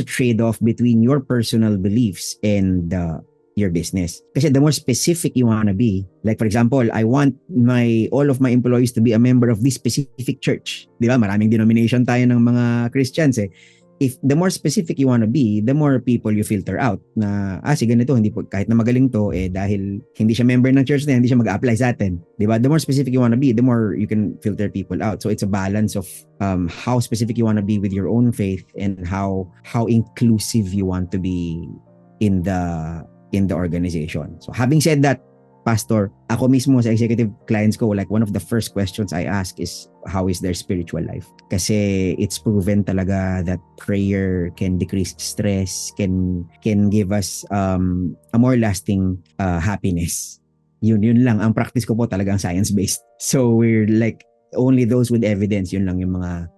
trade-off between your personal beliefs and your business. Kasi the more specific you want to be, like for example, I want all of my employees to be a member of this specific church. Di ba? Maraming denomination tayo ng mga Christians eh. If the more specific you want to be, the more people you filter out na, sige ganito, kahit na magaling to, dahil hindi siya member ng church na, hindi siya mag-apply sa atin. Diba? The more specific you want to be, the more you can filter people out. So it's a balance of how specific you want to be with your own faith and how inclusive you want to be in the organization. So having said that, Pastor, ako mismo sa executive clients ko, like one of the first questions I ask is, how is their spiritual life? Kasi it's proven talaga that prayer can decrease stress, can give us a more lasting happiness. Yun lang. Ang practice ko po talagang science-based. So we're like, only those with evidence, yun lang yung mga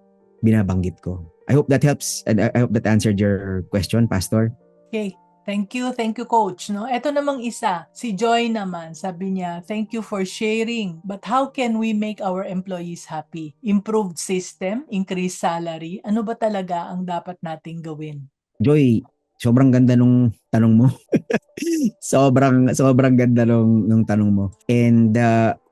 binabanggit ko. I hope that helps and I hope that answered your question, Pastor. Okay. Thank you, Coach. No, ito namang isa, si Joy naman, sabi niya, thank you for sharing. But how can we make our employees happy? Improved system, increased salary, ano ba talaga ang dapat nating gawin? Joy, sobrang ganda nung tanong mo. sobrang ganda nung tanong mo. And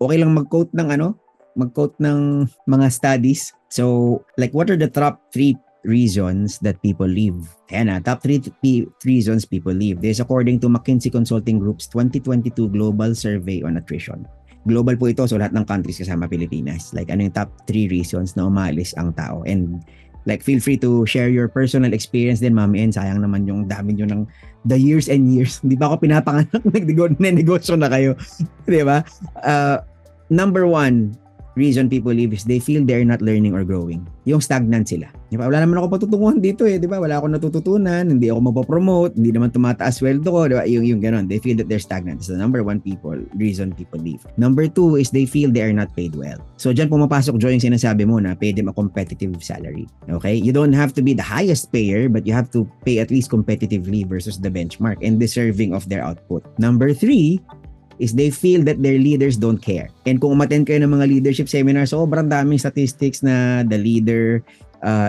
okay lang mag-quote ng mga studies. So, like what are the top 3 reasons that people leave? Ayan top 3 reasons people leave. This is according to McKinsey Consulting Group's 2022 Global Survey on Attrition. Global po ito, so lahat ng countries kasama Pilipinas. Like ano yung top 3 reasons na umalis ang tao? And like feel free to share your personal experience din, Ma'am En. Sayang naman yung dami nyo ng the years and years. Hindi pa ako pinapanganak, nag-negosyo na kayo. Di ba? Number 1 reason people leave is they feel they're not learning or growing. Yung stagnant sila. Diba? Wala naman ako patutunguhan dito eh. Diba? Wala akong natututunan. Hindi ako mapopromote. Hindi naman tumataas sweldo ko. Diba? Yung ganon. They feel that they're stagnant. It's the number 1 reason people leave. Number 2 is they feel they are not paid well. So dyan pumapasok, Joy, yung sinasabi mo na pay them a competitive salary. Okay? You don't have to be the highest payer, but you have to pay at least competitively versus the benchmark and deserving of their output. Number 3 is they feel that their leaders don't care. And kung umattend kayo ng mga leadership seminars, sobrang daming statistics na the leader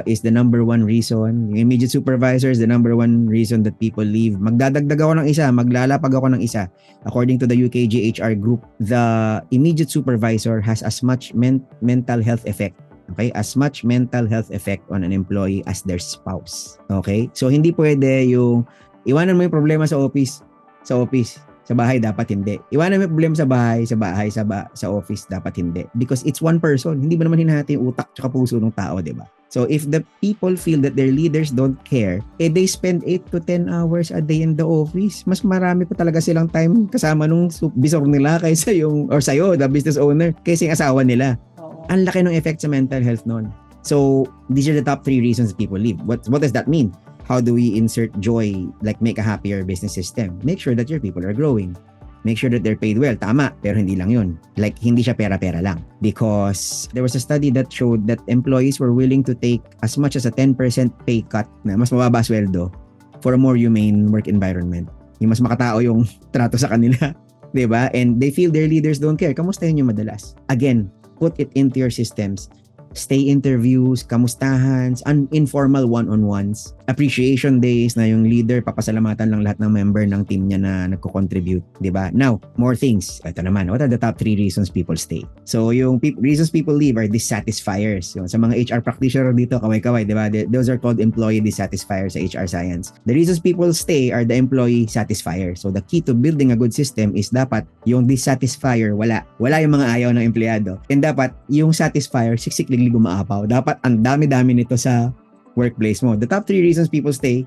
is the number 1 reason. Yung immediate supervisor is the number 1 reason that people leave. Magdadagdag ako ng isa, maglalapag ako ng isa. According to the UKG HR group, the immediate supervisor has as much mental health effect. Okay? As much mental health effect on an employee as their spouse. Okay? So hindi pwede yung iwanan mo yung problema sa office. Sa bahay, dapat hindi. Iwanan mo yung problema sa bahay, sa office, dapat hindi. Because it's one person. Hindi ba naman hinahati yung utak tsaka puso ng tao, di ba? So if the people feel that their leaders don't care, they spend 8 to 10 hours a day in the office. Mas marami pa talaga silang time kasama nung bisor nila kaysa or sa'yo, the business owner, kaysa yung asawa nila. Ang laki ng effect sa mental health nun. So these are the top 3 reasons people leave. What does that mean? How do we insert joy, like make a happier business system? Make sure that your people are growing. Make sure that they're paid well. Tama, pero hindi lang yun. Like, hindi siya pera-pera lang. Because there was a study that showed that employees were willing to take as much as a 10% pay cut na mas mababa sweldo for a more humane work environment. Yung mas makatao yung trato sa kanila. Diba? And they feel their leaders don't care. Kamustahin nyo madalas? Again, put it into your systems. Stay interviews, kamustahan, informal one-on-ones, appreciation days na yung leader, papasalamatan lang lahat ng member ng team niya na nagko-contribute, di ba? Now, more things. Ito naman, what are the top 3 reasons people stay? So, yung reasons people leave are dissatisfiers. Yung sa mga HR practitioner dito, kaway-kaway, di ba? Those are called employee dissatisfiers sa HR science. The reasons people stay are the employee satisfiers. So, the key to building a good system is dapat yung dissatisfier, wala yung mga ayaw ng empleyado. And dapat yung satisfier, siksik liglig umaapaw. Dapat ang dami-dami nito sa workplace mo. The top 3 reasons people stay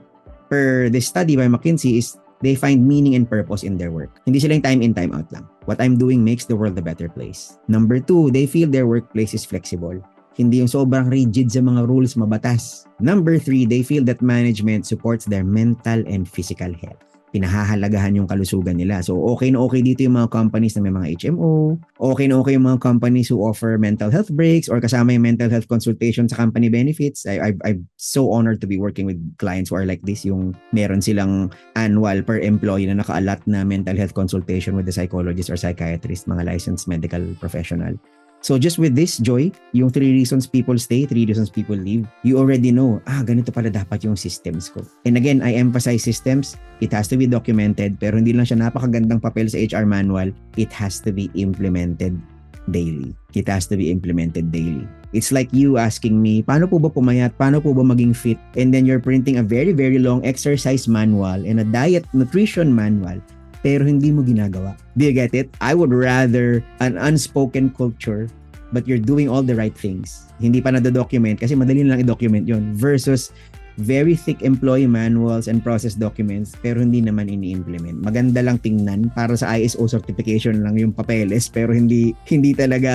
per this study by McKinsey is they find meaning and purpose in their work. Hindi sila yung time in, time out lang. What I'm doing makes the world a better place. Number 2, they feel their workplace is flexible. Hindi yung sobrang rigid sa mga rules, mabatas. Number 3, they feel that management supports their mental and physical health. Pinahahalagahan yung kalusugan nila. So, okay na okay dito yung mga companies na may mga HMO. Okay na okay yung mga companies who offer mental health breaks or kasama yung mental health consultation sa company benefits. I'm so honored to be working with clients who are like this. Yung meron silang annual per employee na nakaalat na mental health consultation with the psychologist or psychiatrist, mga licensed medical professional. So just with this, Joy, yung 3 reasons people stay, 3 reasons people leave, you already know, ganito pala dapat yung systems ko. And again, I emphasize systems. It has to be documented, pero hindi lang siya napakagandang papel sa HR manual. It has to be implemented daily. It has to be implemented daily. It's like you asking me, paano po ba pumayat? Paano po ba maging fit? And then you're printing a very, very long exercise manual and a diet nutrition manual, pero hindi mo ginagawa. Do you get it? I would rather an unspoken culture but you're doing all the right things. Hindi pa na-document kasi madali lang i-document yon versus very thick employee manuals and process documents pero hindi naman ini-implement. Maganda lang tingnan para sa ISO certification lang yung papeles pero hindi talaga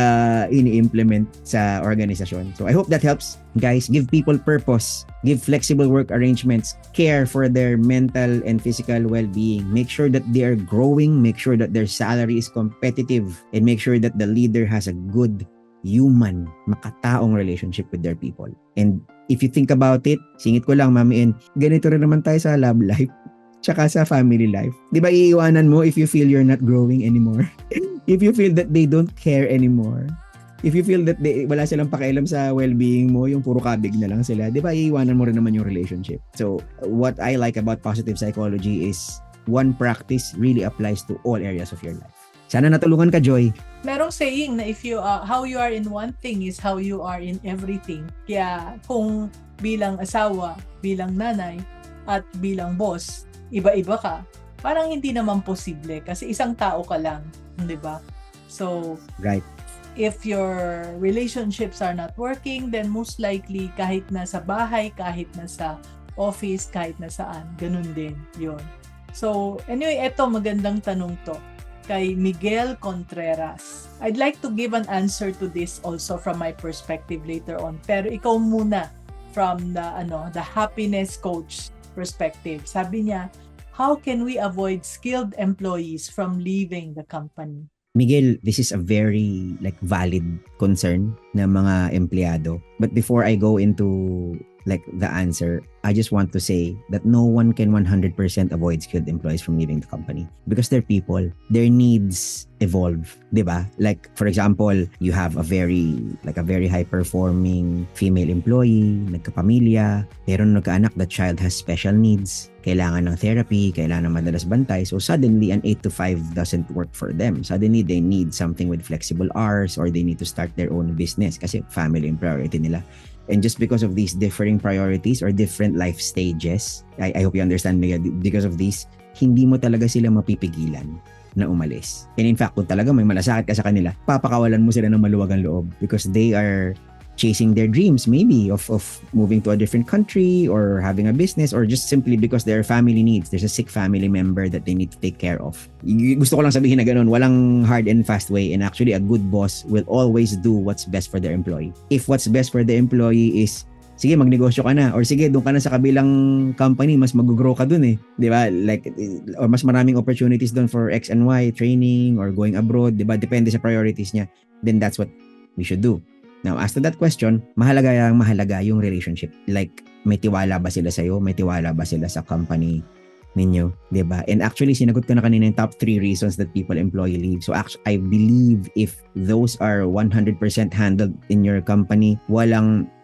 ini-implement sa organisasyon. So I hope that helps. Guys, give people purpose, give flexible work arrangements, care for their mental and physical well-being, make sure that they are growing, make sure that their salary is competitive, and make sure that the leader has a good human, makataong relationship with their people. And if you think about it, singit ko lang, Mami N, ganito rin naman tayo sa love life, tsaka sa family life. Di ba iiwanan mo if you feel you're not growing anymore? If you feel that they don't care anymore? If you feel that wala silang pakialam sa well-being mo, yung puro kabig na lang sila, di ba iiwanan mo rin naman yung relationship? So, what I like about positive psychology is one practice really applies to all areas of your life. Sana natulungan ka, Joy. Merong saying na if you how you are in one thing is how you are in everything. Kaya kung bilang asawa, bilang nanay, at bilang boss, iba-iba ka, parang hindi naman posible kasi isang tao ka lang, di ba? So, Right. if your relationships are not working, then most likely kahit nasa bahay, kahit nasa office, kahit nasaan, ganun din yun. So, anyway, eto magandang tanong to kay Miguel Contreras. I'd like to give an answer to this also from my perspective later on. Pero ikaw muna from the happiness coach perspective. Sabi niya, how can we avoid skilled employees from leaving the company? Miguel, this is a very valid concern ng mga empleyado. But before I go into the answer, I just want to say that no one can 100% avoid skilled employees from leaving the company because they're people. Their needs evolve, diba? Like for example, you have a very high performing female employee, nagkapamilya, pero nung nagkaanak, the child has special needs. Kailangan ng therapy, kailangan ng madalas bantay. So suddenly, an 8 to 5 doesn't work for them. Suddenly, they need something with flexible hours or they need to start their own business kasi family yung priority nila. And just because of these differing priorities or different life stages, I hope you understand, Miguel, because of these, hindi mo talaga sila mapipigilan na umalis. And in fact, kung talaga may malasakit ka sa kanila, papakawalan mo sila ng maluwagang loob because they are chasing their dreams maybe of moving to a different country or having a business or just simply because there are family needs. There's a sick family member that they need to take care of. Gusto ko lang sabihin na ganun, walang hard and fast way, and actually a good boss will always do what's best for their employee. If what's best for the employee is sige, magnegosyo ka na or sige, doon ka na sa kabilang company, mas mag-grow ka doon eh. 'Di ba? Or mas maraming opportunities doon for X and Y, training or going abroad, 'di ba? Depende sa priorities niya. Then that's what we should do. Now, as to that question, mahalaga yung relationship. Like, may tiwala ba sila sa'yo? May tiwala ba sila sa company ninyo? Diba? And actually, sinagot ko na kanina yung top 3 reasons that people employee leave. So, actually, I believe if those are 100% handled in your company,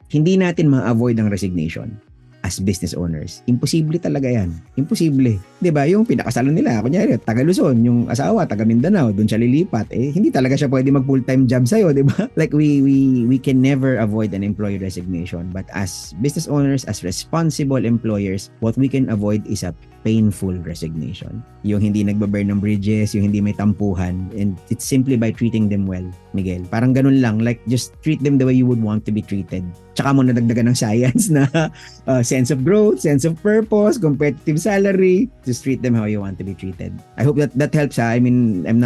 hindi natin ma-avoid ang resignation as business owners. Imposible talaga yan. Imposible. 'Di ba? Yung pinakasalan nila, kunyari, taga Luzon, yung asawa, taga Mindanao, doon siya lilipat. Hindi talaga siya pwede mag full-time job sa'yo, 'di ba? Like we can never avoid an employee resignation. But as business owners, as responsible employers, what we can avoid is a painful resignation. Yung hindi nagbaburn ng bridges, yung hindi may tampuhan. And it's simply by treating them well, Miguel. Parang ganun lang. Like, just treat them the way you would want to be treated. Tsaka mo nadagdagan ng science na sense of growth, sense of purpose, competitive salary. Just treat them how you want to be treated. I hope that helps ha. I mean, I'm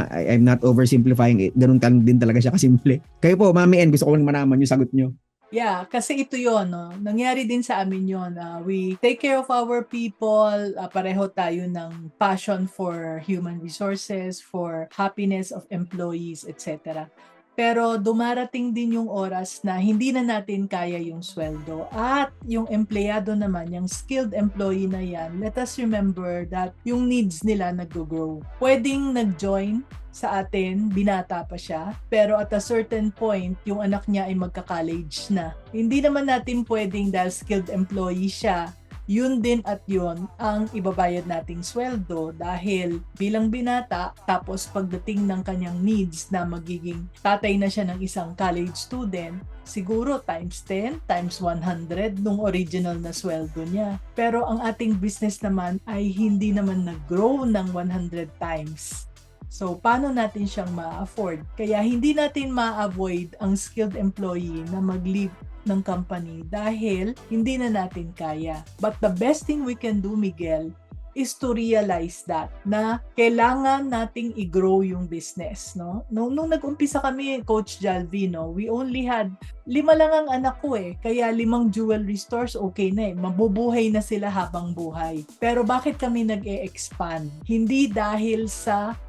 not oversimplifying it. Ganun din talaga siya kasimple. Kayo po, Mami N, gusto ko lang malaman yung sagot nyo. Yeah, kasi ito yon, no? Nangyari din sa amin yon. We take care of our people. Pareho tayo ng passion for human resources, for happiness of employees, etc. Pero dumarating din yung oras na hindi na natin kaya yung sweldo. At yung empleyado naman, yung skilled employee na yan, let us remember that yung needs nila nag-grow. Pwedeng nag-join sa atin, binata pa siya, pero at a certain point, yung anak niya ay magka-college na. Hindi naman natin pwedeng dahil skilled employee siya, yun din at yun ang ibabayad nating sweldo dahil bilang binata, tapos pagdating ng kanyang needs na magiging tatay na siya ng isang college student, siguro times 10, times 100 nung original na sweldo niya. Pero ang ating business naman ay hindi naman nag-grow ng 100 times. So, paano natin siyang ma-afford? Kaya hindi natin ma-avoid ang skilled employee na mag-leave ng company dahil hindi na natin kaya. But the best thing we can do, Miguel, is to realize that na kailangan nating i-grow yung business, no? Nung nag-umpisa kami, Coach Jalvi, no, we only had 5 lang ang anak ko kaya 5 jewelry stores, okay na mabubuhay na sila habang buhay. Pero bakit kami nag-e-expand? Hindi dahil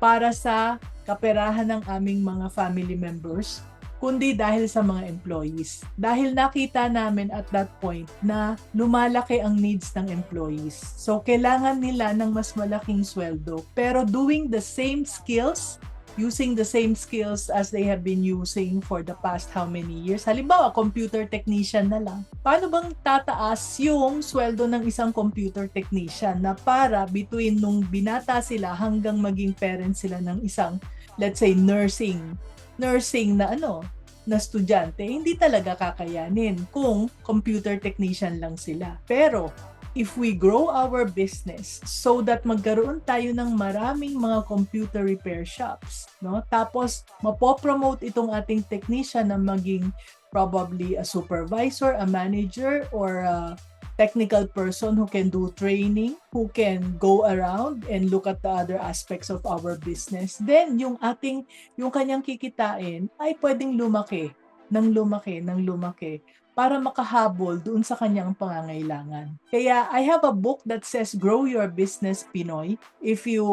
para sa kaperahan ng aming mga family members, kundi dahil sa mga employees. Dahil nakita namin at that point na lumalaki ang needs ng employees. So, kailangan nila ng mas malaking sweldo. Pero doing the same skills, using the same skills as they have been using for the past how many years. Halimbawa, computer technician na lang. Paano bang tataas yung sweldo ng isang computer technician na para between nung binata sila hanggang maging parents sila ng isang, let's say, nursing na estudyante, hindi talaga kakayanin kung computer technician lang sila. Pero if we grow our business so that magkaroon tayo ng maraming mga computer repair shops, no? Tapos mapopromote itong ating technician na maging probably a supervisor, a manager, or a technical person who can do training, who can go around and look at the other aspects of our business, then yung kanyang kikitain ay pwedeng lumaki para makahabol doon sa kanyang pangangailangan. Kaya I have a book that says Grow Your Business Pinoy. If you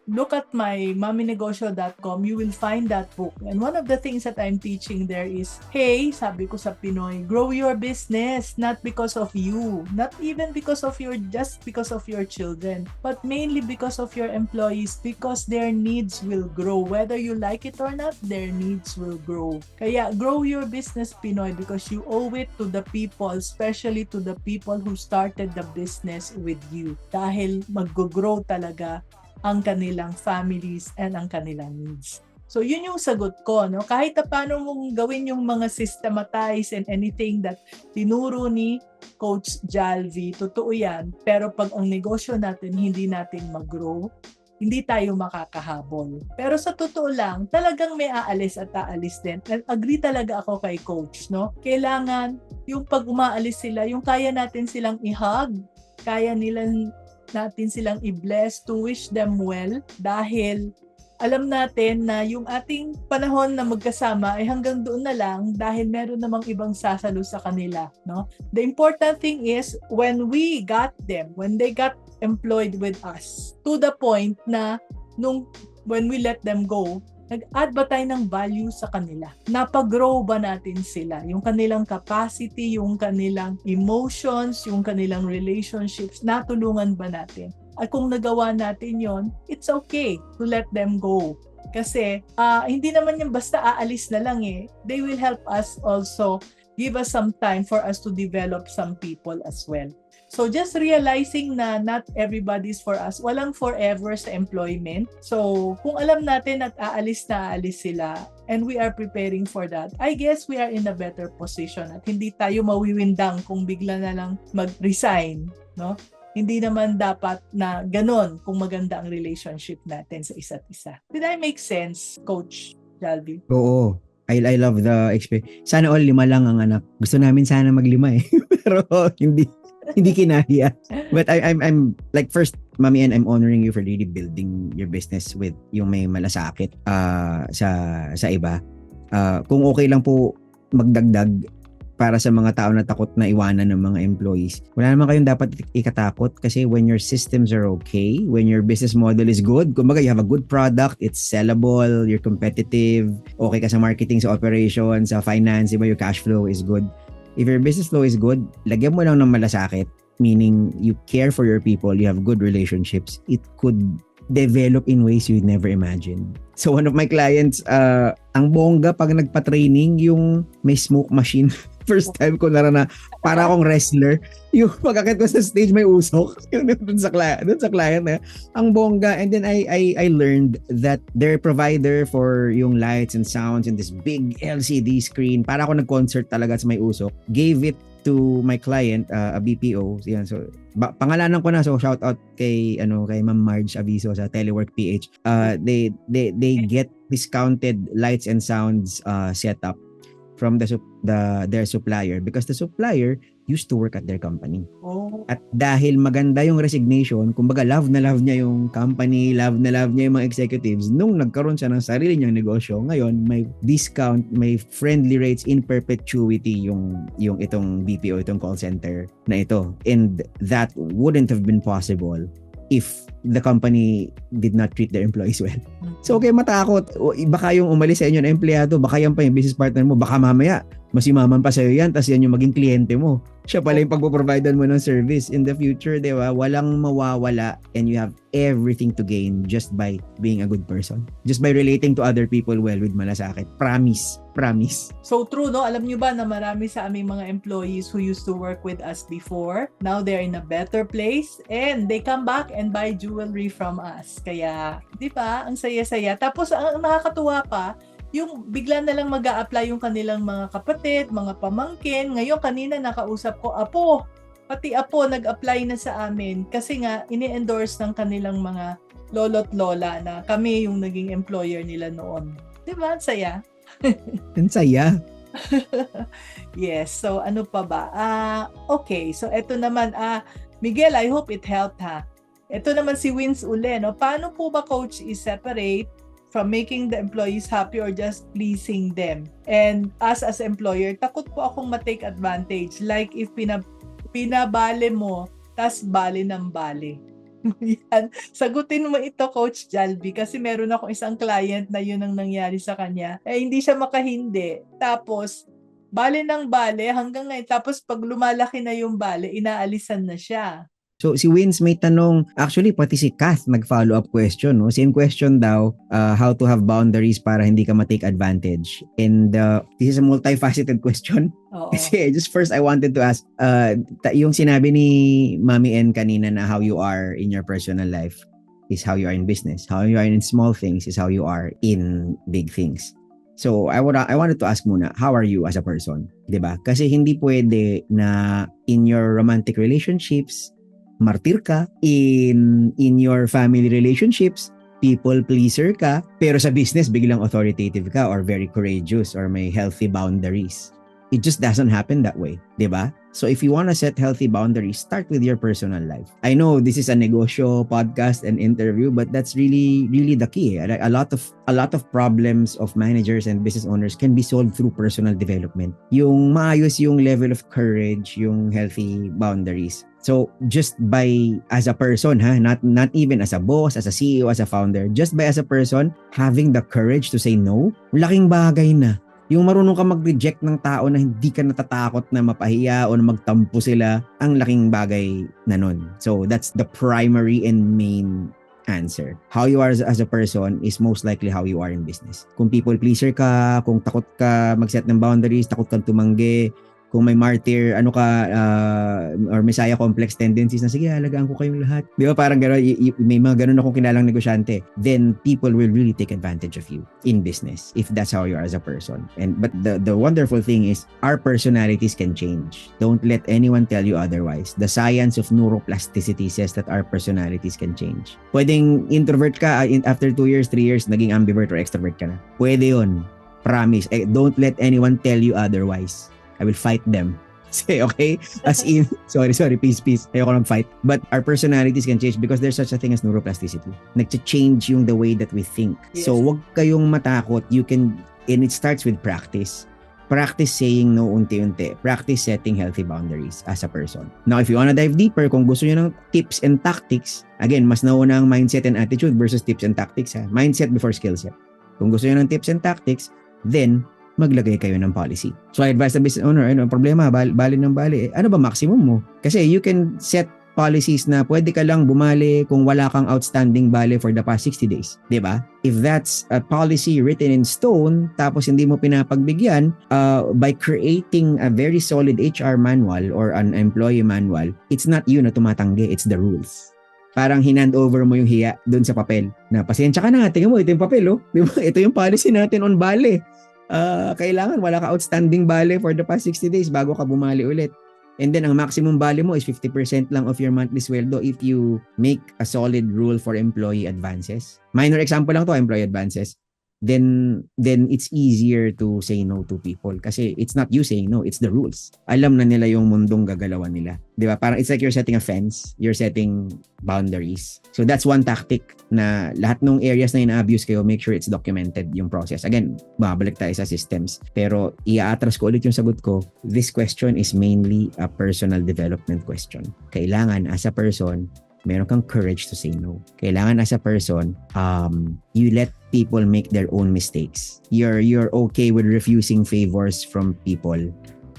look at my mommynegosyo.com, you will find that book. And one of the things that I'm teaching there is, hey, sabi ko sa Pinoy, grow your business, not because of you, not even just because of your children, but mainly because of your employees, because their needs will grow. Whether you like it or not, their needs will grow. Kaya grow your business Pinoy because you owe it to the people, especially to the people who started the business with you. Dahil mag-grow talaga ang kanilang families and ang kanilang needs. So yun yung sagot ko, no? Kahit paano mong gawin yung mga systematize and anything that tinuro ni Coach Jalvi, totoo yan. Pero pag ang negosyo natin, hindi natin mag-grow, hindi tayo makakahabol. Pero sa totoo lang, talagang may aalis at aalis din. And agree talaga ako kay Coach, no? Kailangan yung pag umaalis sila, yung kaya natin silang i-hug, kaya natin silang i-bless, to wish them well, dahil alam natin na yung ating panahon na magkasama ay hanggang doon na lang dahil meron namang ibang sasalo sa kanila, no? The important thing is when we got them, when they got employed with us, to the point na when we let them go, nag-add ba tayo ng value sa kanila? Napag-grow ba natin sila? Yung kanilang capacity, yung kanilang emotions, yung kanilang relationships, natulungan ba natin? At kung nagawa natin yon, it's okay to let them go. Kasi hindi naman yung basta aalis na lang They will help us also, give us some time for us to develop some people as well. So just realizing na not everybody's for us. Walang forever sa employment. So kung alam natin at aalis sila and we are preparing for that, I guess we are in a better position at hindi tayo mawiwindang kung bigla na lang mag-resign, no? Hindi naman dapat na ganon kung maganda ang relationship natin sa isa't isa. Did I make sense, Coach Jalvi? Oo. I love the experience. Sana all 5 lang ang anak. Gusto namin sana mag-5 eh. Pero hindi kinaya. But I'm like, first, Mami, and I'm honoring you for really building your business with yung may malasakit sa iba. Kung okay lang po magdagdag para sa mga tao na takot na iwanan ng mga employees. Wala naman kayong dapat ikatakot kasi when your systems are okay, when your business model is good, kumbaga you have a good product, it's sellable, you're competitive, okay ka sa marketing, sa operations, sa finance, diba, your cash flow is good. If your business flow is good, lagyan mo lang ng malasakit, meaning you care for your people, you have good relationships, it could develop in ways you'd never imagine. So one of my clients, ang bongga pag nagpa-training, yung may smoke machine. First time ko narana, para akong wrestler. Yung pagkakit ko sa stage may usok. Yung dun sa client na. Ang bongga. And then I learned that their provider for yung lights and sounds and this big LCD screen, para ako nag-concert talaga sa may usok, gave it to my client, a BPO. Yan, so pangalanan ko na, so shout out kay Ma'am Marge Aviso sa Telework PH. They get discounted lights and sounds setup from their supplier because the supplier used to work at their company. Oh. At dahil maganda yung resignation, kumbaga love na love niya yung company, love na love niya yung mga executives, nung nagkaroon siya ng sarili niyang negosyo, ngayon may discount, may friendly rates in perpetuity yung itong BPO, itong call center na ito. And that wouldn't have been possible if the company did not treat their employees well. So okay, matakot. Baka yung umalis sa inyo na empleyado, baka yan pa yung business partner mo, baka mamaya masimaman pa sa'yo yan, tapos yan yung maging kliyente mo. Siya pala yung pagpo-providean mo ng service. In the future, di ba, walang mawawala and you have everything to gain just by being a good person. Just by relating to other people well with malasakit. Promise. So true, no? Alam nyo ba na marami sa aming mga employees who used to work with us before, now they're in a better place and they come back and buy jewelry from us. Kaya, di ba, ang saya-saya. Tapos, ang nakakatuwa pa, yung bigla na lang mag-a-apply yung kanilang mga kapatid, mga pamangkin. Ngayon, kanina nakausap ko, pati apo nag-apply na sa amin kasi nga, ini-endorse ng kanilang mga lolo't lola na kami yung naging employer nila noon. Diba? Ang saya. Ang saya. Yes. So, ano pa ba? Okay. So, eto naman, Miguel, I hope it helped, ha? Ito naman si Wins uli, no? Paano po ba, Coach, i-separate from making the employees happy or just pleasing them? And as employer, takot po akong ma-take advantage. Like if pinabale mo, tas bale ng bale. Yan. Sagutin mo ito, Coach Jalby, kasi meron akong isang client na yun ang nangyari sa kanya. Hindi siya makahindi. Tapos, bale ng bale hanggang ngayon. Tapos pag lumalaki na yung bale, inaalisan na siya. So si Wins may tanong, actually pati si Kath nag-follow-up question, no? Same question daw, how to have boundaries para hindi ka ma-take advantage. And this is a multifaceted question. Oo. Kasi just first I wanted to ask, yung sinabi ni Mami N kanina na how you are in your personal life is how you are in business. How you are in small things is how you are in big things. So I wanted to ask muna, how are you as a person? 'Di ba? Kasi hindi pwede na in your romantic relationships martir ka, in your family relationships, people pleaser ka, pero sa business biglang authoritative ka or very courageous or may healthy boundaries. It just doesn't happen that way, 'di ba? So if you want to set healthy boundaries, start with your personal life. I know this is a negosyo podcast and interview, but that's really the key. A lot of problems of managers and business owners can be solved through personal development. Yung maayos yung level of courage, yung healthy boundaries. So just by as a person, not even as a boss, as a CEO, as a founder, just by as a person having the courage to say no, laking bagay na. Yung marunong ka mag-reject ng tao na hindi ka natatakot na mapahiya o na magtampo sila, ang laking bagay na nun. So that's the primary and main answer. How you are as a person is most likely how you are in business. Kung people pleaser ka, kung takot ka mag-set ng boundaries, takot kang tumanggi, kung may martyr, or messiah complex tendencies na, sige, alagaan ko kayong lahat. Di ba? Parang gano'n, may mga gano'n akong kilalang negosyante. Then, people will really take advantage of you in business if that's how you are as a person. But the wonderful thing is, our personalities can change. Don't let anyone tell you otherwise. The science of neuroplasticity says that our personalities can change. Pwedeng introvert ka, after 2 years, 3 years, naging ambivert or extrovert ka na. Pwede yun. Promise. Don't let anyone tell you otherwise. I will fight them. Say, okay? As in, sorry, peace. Ayoko lang fight. But our personalities can change because there's such a thing as neuroplasticity. Nag-change yung the way that we think. Yes. So, wag kayong matakot. And it starts with practice. Practice saying no unti-unti. Practice setting healthy boundaries as a person. Now, if you wanna dive deeper, kung gusto nyo ng tips and tactics, again, mas nauna ang mindset and attitude versus tips and tactics. Mindset before skill set. Kung gusto nyo ng tips and tactics, then maglagay kayo ng policy. So I advise the business owner, ano ang problema? Bali ng bali. Ano ba maximum mo? Kasi you can set policies na pwede ka lang bumali kung wala kang outstanding bali for the past 60 days. Diba? If that's a policy written in stone, tapos hindi mo pinapagbigyan, by creating a very solid HR manual or an employee manual, it's not you na tumatanggi, it's the rules. Parang hinand over mo yung hiya doon sa papel. Na pasensya ka na, tingnan mo, ito yung papel, oh. Diba? Ito yung policy natin on bali. Kailangan wala ka outstanding bali for the past 60 days bago ka bumali ulit. And then, ang maximum bali mo is 50% lang of your monthly sweldo if you make a solid rule for employee advances. Minor example lang to, employee advances. Then it's easier to say no to people kasi it's not you saying no, it's the rules. Alam na nila yung mundong gagalawan nila. Di ba? Parang it's like you're setting a fence, you're setting boundaries. So that's one tactic na lahat ng areas na ina-abuse kayo, make sure it's documented yung process. Again, babalik tayo sa systems. Pero i-atras ko ulit yung sagot ko. This question is mainly a personal development question. Kailangan as a person, meron kang courage to say no. Kailangan as a person, you let people make their own mistakes. You're okay with refusing favors from people.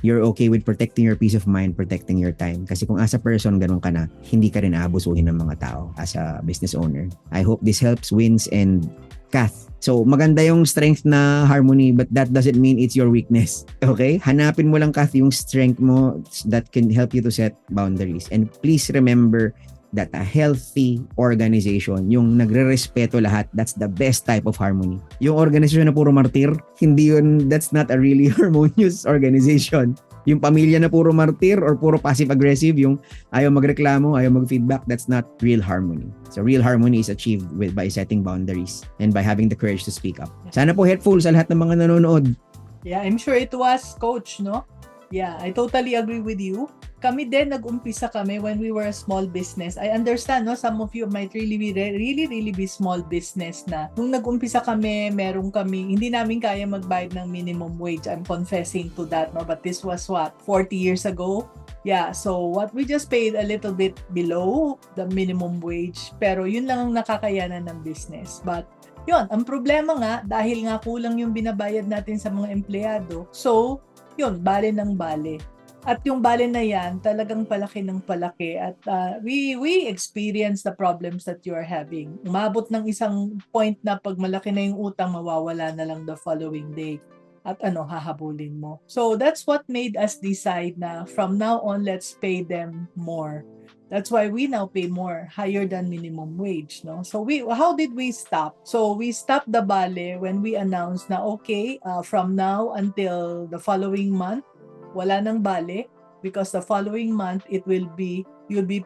You're okay with protecting your peace of mind, protecting your time. Kasi kung as a person, ganun ka na, hindi ka rin aabusuhin ng mga tao as a business owner. I hope this helps, Wins and Kath. So, maganda yung strength na harmony, but that doesn't mean it's your weakness. Okay? Hanapin mo lang, Kath, yung strength mo that can help you to set boundaries. And please remember that a healthy organization, yung nagre-respeto lahat, that's the best type of harmony. Yung organization na puro martir, hindi yun, that's not a really harmonious organization. Yung pamilya na puro martir or puro passive-aggressive, yung ayaw magreklamo, ayaw mag-feedback, that's not real harmony. So real harmony is achieved by setting boundaries and by having the courage to speak up. Sana po helpful sa lahat ng mga nanonood. Yeah, I'm sure it was, Coach, no? Yeah, I totally agree with you. Kami din, nag-umpisa kami when we were a small business. I understand, no? Some of you might really be small business na. Nung nag-umpisa kami, meron kami, hindi namin kaya magbayad ng minimum wage. I'm confessing to that, no? But this was what? 40 years ago? Yeah, so what we just paid a little bit below the minimum wage. Pero yun lang ang nakakayanan ng business. But yun, ang problema nga, dahil nga kulang yung binabayad natin sa mga empleyado. So, yun, bale ng bale. At yung bale na yan, talagang palaki ng palaki. At we experience the problems that you are having. Umabot ng isang point na pag malaki na yung utang, mawawala na lang the following day. At hahabulin mo. So that's what made us decide na from now on, let's pay them more. That's why we now pay more, higher than minimum wage, no? So how did we stop? So we stopped the bale when we announced na okay, from now until the following month, wala nang bale because the following month you'll be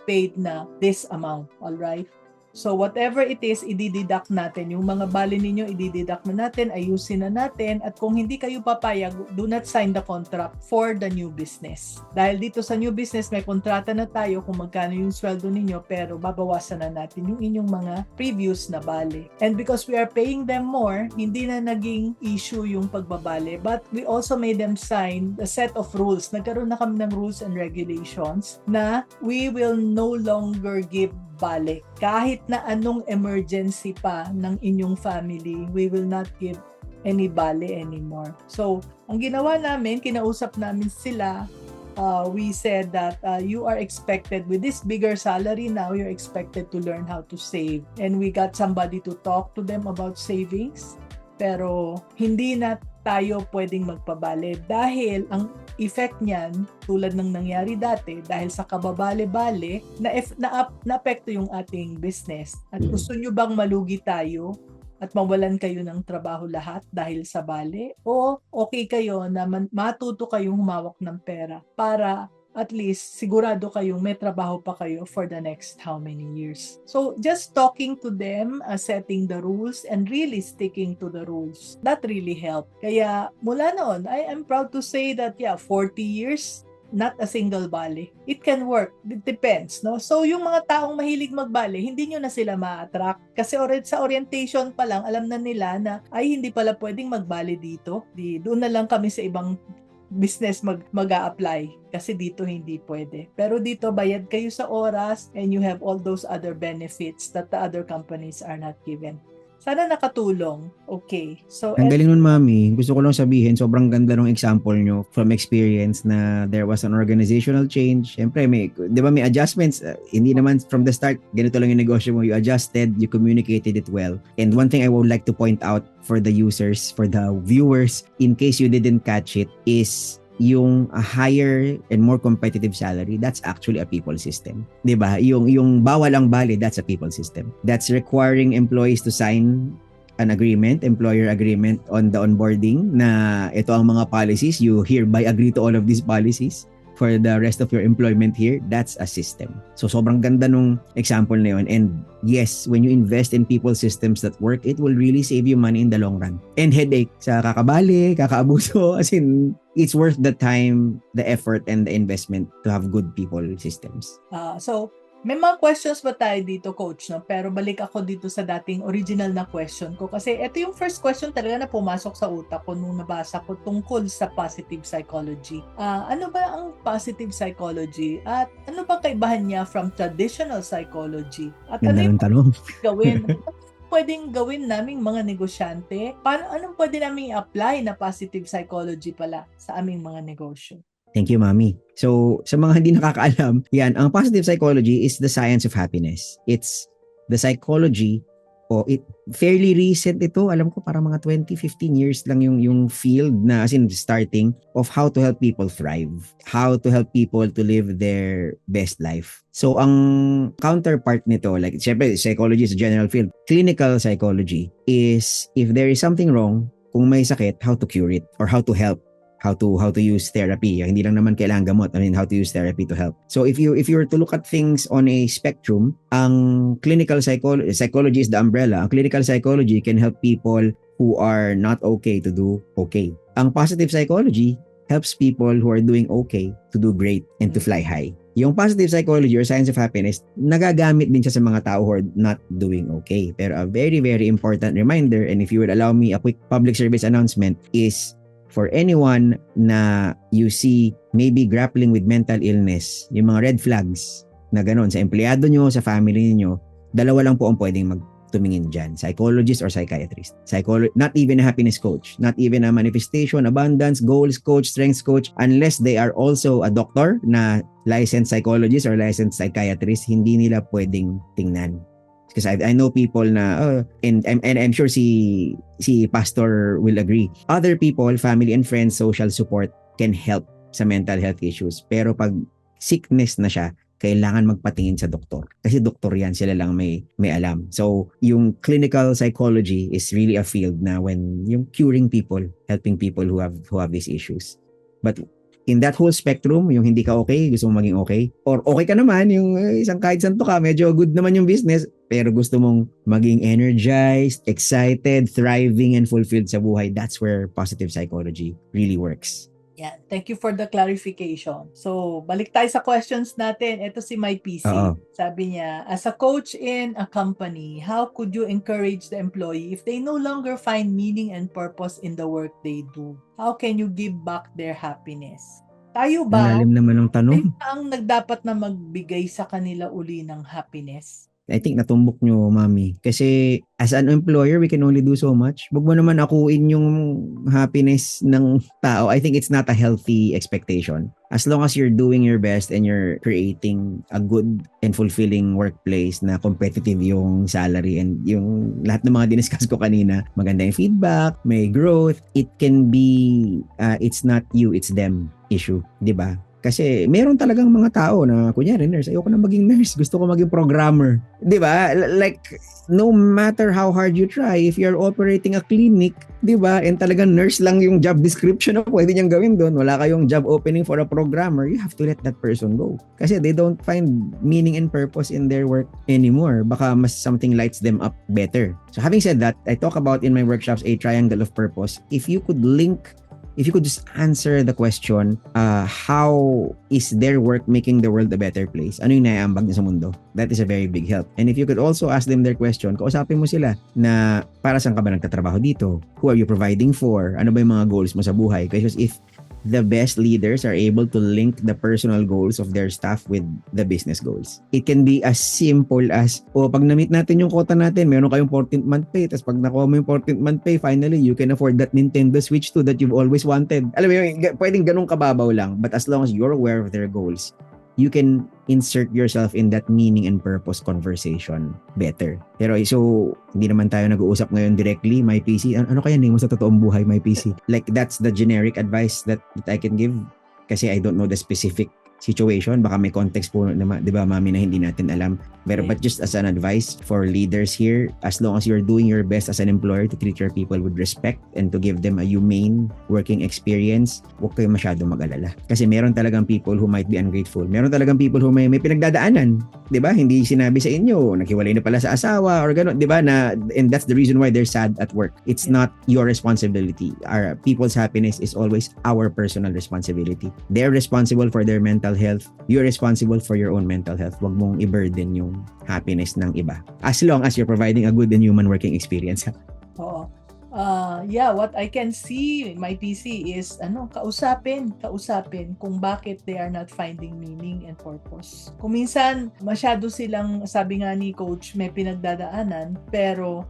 paid na this amount, all right? So whatever it is, i-deduct natin. Yung mga bali ninyo, i-deduct na natin, ayusin na natin. At kung hindi kayo papayag, do not sign the contract for the new business. Dahil dito sa new business, may kontrata na tayo kung magkano yung sweldo ninyo, pero babawasan na natin yung inyong mga previous na bali. And because we are paying them more, hindi na naging issue yung pagbabali. But we also made them sign a set of rules. Nagkaroon na kami ng rules and regulations na we will no longer give balik. Kahit na anong emergency pa ng inyong family, we will not give any bale anymore. So, ang ginawa namin, kinausap namin sila, we said that you are expected, with this bigger salary now, you're expected to learn how to save. And we got somebody to talk to them about savings. Pero, hindi na tayo pwedeng magpabale dahil ang effect niyan, tulad ng nangyari dati, dahil sa kababale-bale, na-apekto yung ating business. At gusto nyo bang malugi tayo at mawalan kayo ng trabaho lahat dahil sa bale? O okay kayo na matuto kayong humawak ng pera para at least sigurado kayong may trabaho pa kayo for the next how many years. So just talking to them, setting the rules, and really sticking to the rules, that really helped. Kaya mula noon, I am proud to say that 40 years, not a single bali. It can work. It depends, no? So, yung mga taong mahilig magbali, hindi nyo na sila ma-attract. Kasi sa orientation pa lang, alam na nila na, ay, hindi pala pwedeng magbali dito. Doon na lang kami sa ibang business mag-a-apply. Kasi dito hindi pwede. Pero dito, bayad kayo sa oras and you have all those other benefits that the other companies are not given. Sana nakatulong. Okay. So, Ang galing nun, Mami. Gusto ko lang sabihin, sobrang ganda ng example nyo from experience na there was an organizational change. Siyempre, di ba may adjustments? Hindi naman from the start, ganito lang yung negosyo mo. You adjusted, you communicated it well. And one thing I would like to point out for the users, for the viewers, in case you didn't catch it, is yung a higher and more competitive salary, that's actually a people system. 'Di ba? Yung bawal ang bali, that's a people system. That's requiring employees to sign an agreement, employer agreement on the onboarding na ito ang mga policies, you hereby agree to all of these policies for the rest of your employment here. That's a system. So sobrang ganda nung example na yun. And yes, when you invest in people systems that work, it will really save you money in the long run. And headache sa kakabali, kakaabuso, as in, it's worth the time, the effort, and the investment to have good people systems. So, may mga questions ba tayo dito, Coach? No? Pero balik ako dito sa dating original na question ko. Kasi ito yung first question talaga na pumasok sa utak ko nung nabasa ko tungkol sa positive psychology. Ano ba ang positive psychology? At ano ba kaibahan niya from traditional psychology? At Ganda ano ng tanong. gawin? Pwedeng gawin naming mga negosyante? Anong pwede naming i-apply na positive psychology pala sa aming mga negosyo? Thank you, Mami. So, sa mga hindi nakakaalam, yan, ang positive psychology is the science of happiness. It's the psychology, fairly recent ito, alam ko parang mga 20-15 years lang yung field na, as in starting, of how to help people thrive, how to help people to live their best life. So, ang counterpart nito, like, syempre, psychology is a general field. Clinical psychology is, if there is something wrong, kung may sakit, how to cure it, or how to help. How to use therapy. Hindi lang naman kailangan gamot. I mean, how to use therapy to help. So if you were to look at things on a spectrum, ang clinical psychology is the umbrella. Ang clinical psychology can help people who are not okay to do okay. Ang positive psychology helps people who are doing okay to do great and to fly high. Yung positive psychology or science of happiness, nagagamit din siya sa mga tao who are not doing okay. Pero a very, very important reminder, and if you would allow me a quick public service announcement, is for anyone na you see maybe grappling with mental illness, yung mga red flags na gano'n sa empleyado nyo, sa family niyo, dalawa lang po ang pwedeng magtumingin dyan, psychologist or psychiatrist. Not even a happiness coach, not even a manifestation, abundance, goals coach, strengths coach, unless they are also a doctor na licensed psychologist or licensed psychiatrist, hindi nila pwedeng tingnan. Because I know people na, and I'm sure si Pastor will agree. Other people, family and friends, social support can help sa mental health issues. Pero pag sickness na siya, kailangan magpatingin sa doktor. Kasi doktor yan, sila lang may alam. So, yung clinical psychology is really a field na when yung curing people, helping people who have these issues. But in that whole spectrum, yung hindi ka okay, gusto mong maging okay, or okay ka naman, yung isang kahit santo ka, medyo good naman yung business, pero gusto mong maging energized, excited, thriving, and fulfilled sa buhay, that's where positive psychology really works. Yeah, thank you for the clarification. So, balik tayo sa questions natin. Ito si My PC. Sabi niya, as a coach in a company, how could you encourage the employee if they no longer find meaning and purpose in the work they do? How can you give back their happiness? Tayo ba Ang lalim naman ng tanong. ang nagdapat na magbigay sa kanila uli ng happiness? I think natumbok nyo, Mami. Kasi as an employer, we can only do so much. Wag mo naman akuin yung happiness ng tao. I think it's not a healthy expectation. As long as you're doing your best and you're creating a good and fulfilling workplace na competitive yung salary and yung lahat ng mga diniscuss ko kanina, maganda yung feedback, may growth, it can be, it's not you, it's them issue. Diba? Kasi meron talagang mga tao na, kunyari nurse, ayoko na maging nurse, gusto ko maging programmer. Di ba? Like, no matter how hard you try, if you're operating a clinic, di ba, and talagang nurse lang yung job description na pwede niyang gawin doon, wala kayong job opening for a programmer, you have to let that person go. Kasi they don't find meaning and purpose in their work anymore. Baka mas something lights them up better. So having said that, I talk about in my workshops a triangle of purpose. If you could just answer the question, how is their work making the world a better place? Ano yung naiambag niya sa mundo? That is a very big help. And if you could also ask them their question, kausapin mo sila na para saan ka ba nagtatrabaho dito? Who are you providing for? Ano ba yung mga goals mo sa buhay? Because if the best leaders are able to link the personal goals of their staff with the business goals. It can be as simple as, pag na-meet natin yung quota natin, meron kayong 14th month pay, tapos pag nakuha mo yung 14th month pay, finally, you can afford that Nintendo Switch 2 that you've always wanted. Alam mo yun, pwedeng ganun kababaw lang, but as long as you're aware of their goals, you can insert yourself in that meaning and purpose conversation better. Pero so, hindi naman tayo nag-uusap ngayon directly, my PC. Ano kaya name mo sa totoong buhay, my PC? Like, that's the generic advice that I can give kasi I don't know the specific situation. Baka may context po naman, di ba, mami, na hindi natin alam. Pero but just as an advice for leaders here, as long as you're doing your best as an employer to treat your people with respect and to give them a humane working experience, huwag kayo masyado mag-alala. Kasi meron talagang people who might be ungrateful. Meron talagang people who may pinagdadaanan. Di ba? Hindi sinabi sa inyo, naghiwalay na pala sa asawa or gano'n. Di ba? And that's the reason why they're sad at work. It's not your responsibility. Our people's happiness is always our personal responsibility. They're responsible for their mental health. You're responsible for your own mental health. Huwag mong i-burden yung happiness ng iba. As long as you're providing a good and human working experience. Oo. What I can see in my PC is kausapin kung bakit they are not finding meaning and purpose. Kung minsan masyado silang, sabi nga ni coach, may pinagdadaanan, pero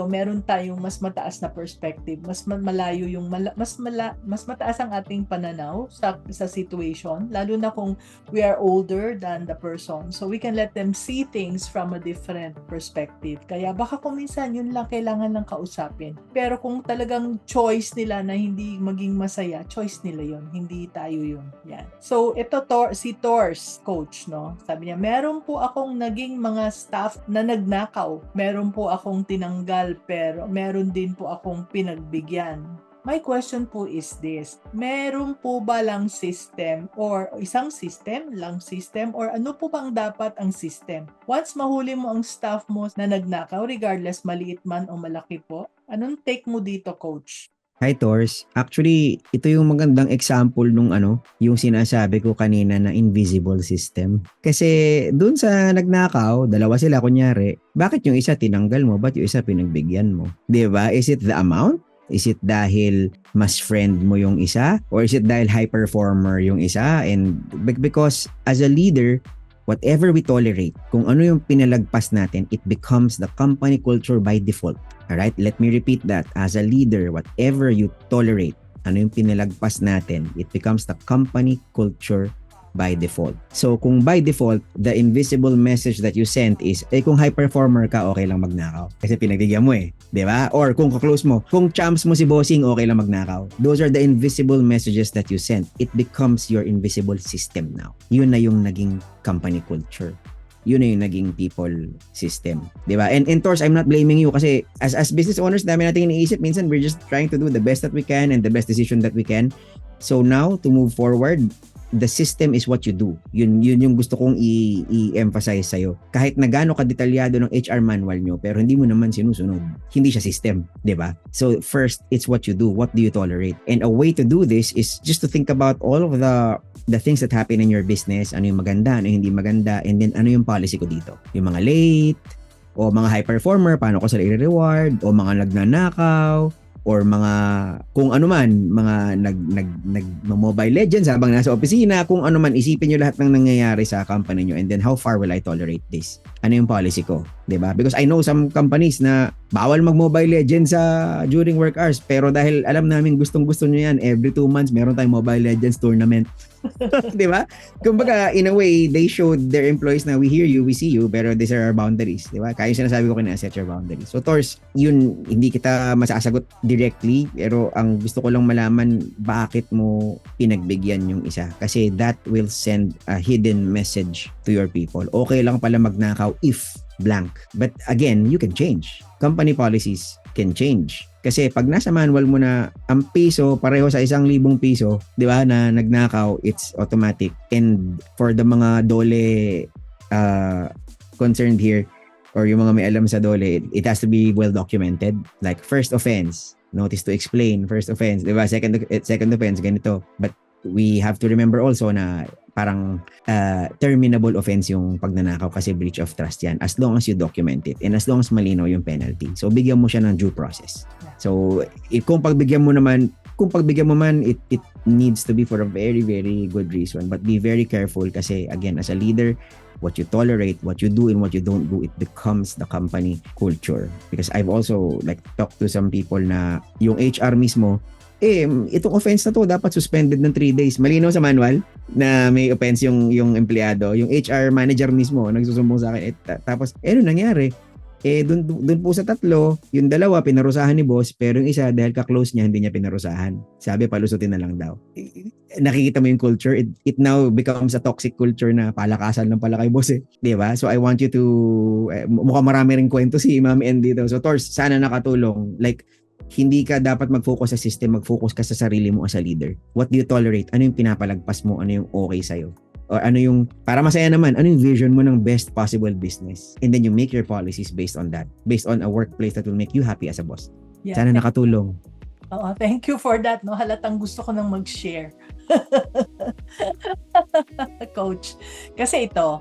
meron tayong mas mataas na perspective, mas malayo yung mas mataas ang ating pananaw sa situation, lalo na kung we are older than the person. So we can let them see things from a different perspective. Kaya baka kung minsan yun lang kailangan lang kausapin. Pero kung talagang choice nila na hindi maging masaya, choice nila yun, hindi tayo yun. Yan. So ito si Tors, coach, no? Sabi niya, meron po akong naging mga staff na nagnakaw. Meron po akong tinanggal, pero meron din po akong pinagbigyan. My question po is this, meron po ba lang system or isang system, or ano po bang dapat ang system? Once mahuli mo ang staff mo na nagnakaw, regardless maliit man o malaki po, anong take mo dito, coach? Hi, Tors. Actually, ito yung magandang example nung yung sinasabi ko kanina na invisible system. Kasi dun sa nagnakaw, dalawa sila kunyari, bakit yung isa tinanggal mo, ba't yung isa pinagbigyan mo? Diba? Is it the amount? Is it dahil mas friend mo yung isa? Or is it dahil high performer yung isa? And because as a leader, whatever we tolerate, kung ano yung pinalagpas natin, it becomes the company culture by default. Alright? Let me repeat that. As a leader, whatever you tolerate, ano yung pinalagpas natin, it becomes the company culture by default. So, kung by default, the invisible message that you sent is, kung high performer ka, okay lang magnakaw. Kasi pinagbigyan mo di ba? Or kung ka-close mo, kung champs mo si bossing, okay lang magnakaw. Those are the invisible messages that you sent. It becomes your invisible system now. Yun na yung naging company culture. Yun na yung naging people system. Di ba? And Tors, I'm not blaming you kasi as business owners, dami natin iniisip. Minsan, we're just trying to do the best that we can and the best decision that we can. So now, to move forward, the system is what you do. Yun yung gusto kong i-emphasize sa'yo. Kahit na gaano ka-detalyado ng HR manual nyo, pero hindi mo naman sinusunod. Hindi siya system, di ba? So first, it's what you do. What do you tolerate? And a way to do this is just to think about all of the things that happen in your business. Ano yung maganda, ano yung hindi maganda, and then ano yung policy ko dito. Yung mga late, o mga high performer, paano ko sila i-reward, o mga nagnanakaw, or mga kung ano man, mga Mobile Legends habang nasa opisina, kung ano man, isipin nyo lahat ng nangyayari sa company nyo and then how far will I tolerate this? Ano yung policy ko? 'Di ba? Because I know some companies na bawal mag-Mobile Legends during work hours, pero dahil alam namin gustong-gusto nyo yan, every 2 months meron tayong Mobile Legends tournament. 'Di ba? Kumbaga, in a way, they showed their employees na we hear you, we see you, pero these are our boundaries. 'Di ba? Kaya yung sinasabi ko kanina, set your boundaries. So, Tors, yun, hindi kita masasagot directly, pero ang gusto ko lang malaman, bakit mo pinagbigyan yung isa? Kasi that will send a hidden message to your people. Okay lang pala magnakaw if blank. But again, you can change. Company policies can change. Kasi pag nasa manual mo na ang piso pareho sa 1,000 piso, 'di ba, na nagnakaw, it's automatic. And for the mga dole concerned here, or yung mga may alam sa dole, it has to be well documented. Like first offense, notice to explain, first offense, 'di ba? Second offense ganito. But we have to remember also na parang terminable offense yung pagnanakaw kasi breach of trust yan as long as you document it and as long as malinaw yung penalty. So bigyan mo siya ng due process. So kung pagbigyan mo man, it needs to be for a very, very good reason. But be very careful kasi again, as a leader, what you tolerate, what you do and what you don't do, it becomes the company culture. Because I've also talked to some people na yung HR mismo, itong offense na to dapat suspended ng 3 days. Malinaw sa manual na may offense yung empleyado. Yung HR manager mismo nagsusumbong sa akin. Tapos, ano nangyari? Dun po sa 3, yung 2 pinarusahan ni boss, pero yung isa dahil ka-close niya, hindi niya pinarusahan. Sabi, palusutin na lang daw. Nakikita mo yung culture. It now becomes a toxic culture na palakasan lang pala kay boss eh. Diba? So I want you to, mukhang marami ring kwento si Ma'am N dito. So Tors, sana nakatulong. Hindi ka dapat mag-focus sa system, mag-focus ka sa sarili mo as a leader. What do you tolerate? Ano yung pinapalagpas mo? Ano yung okay sa'yo? Or ano yung, para masaya naman, ano yung vision mo ng best possible business? And then you make your policies based on that. Based on a workplace that will make you happy as a boss. Yeah, Sana nakatulong. Oo, thank you for that. No? Halatang gusto ko nang mag-share. Coach. Kasi ito,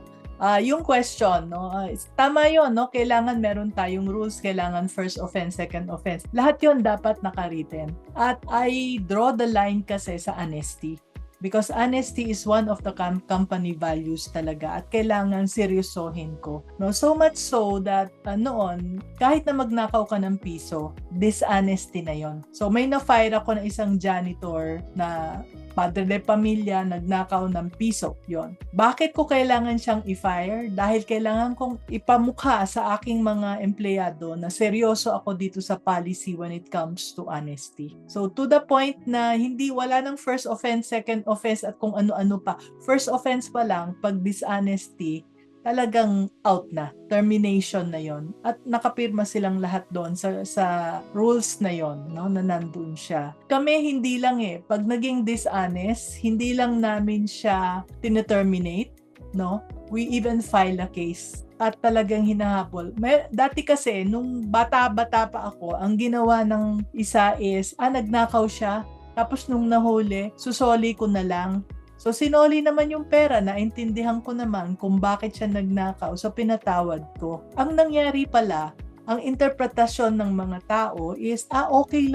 yung question, no, tama yun, no? Kailangan meron tayong rules, kailangan first offense, second offense. Lahat yun dapat nakawritten. At I draw the line kasi sa honesty. Because honesty is one of the company values talaga at kailangan seryosohin ko. No? So much so that noon, kahit na magnakaw ka ng piso, dishonesty na yon. So may na-fire ako na isang janitor na padre de pamilya, nagnakaw ng piso. Yon. Bakit ko kailangan siyang i-fire? Dahil kailangan kong ipamukha sa aking mga empleyado na seryoso ako dito sa policy when it comes to honesty. So to the point na hindi wala ng first offense, second offense at kung ano-ano pa. First offense pa lang, pag dishonesty, talagang out na. Termination na yon. At nakapirma silang lahat doon sa rules na yon, no, na nandun siya. Kami hindi lang pag naging dishonest, hindi lang namin siya tineterminate, no? We even file a case at talagang hinahabol. Dati kasi, nung bata-bata pa ako, ang ginawa ng isa is, nagnakaw siya, tapos nung nahuli, susoli ko na lang. So, sinoli naman yung pera, naintindihan ko naman kung bakit siya nagnakaw. So, pinatawad ko. Ang nangyari pala, ang interpretasyon ng mga tao is, okay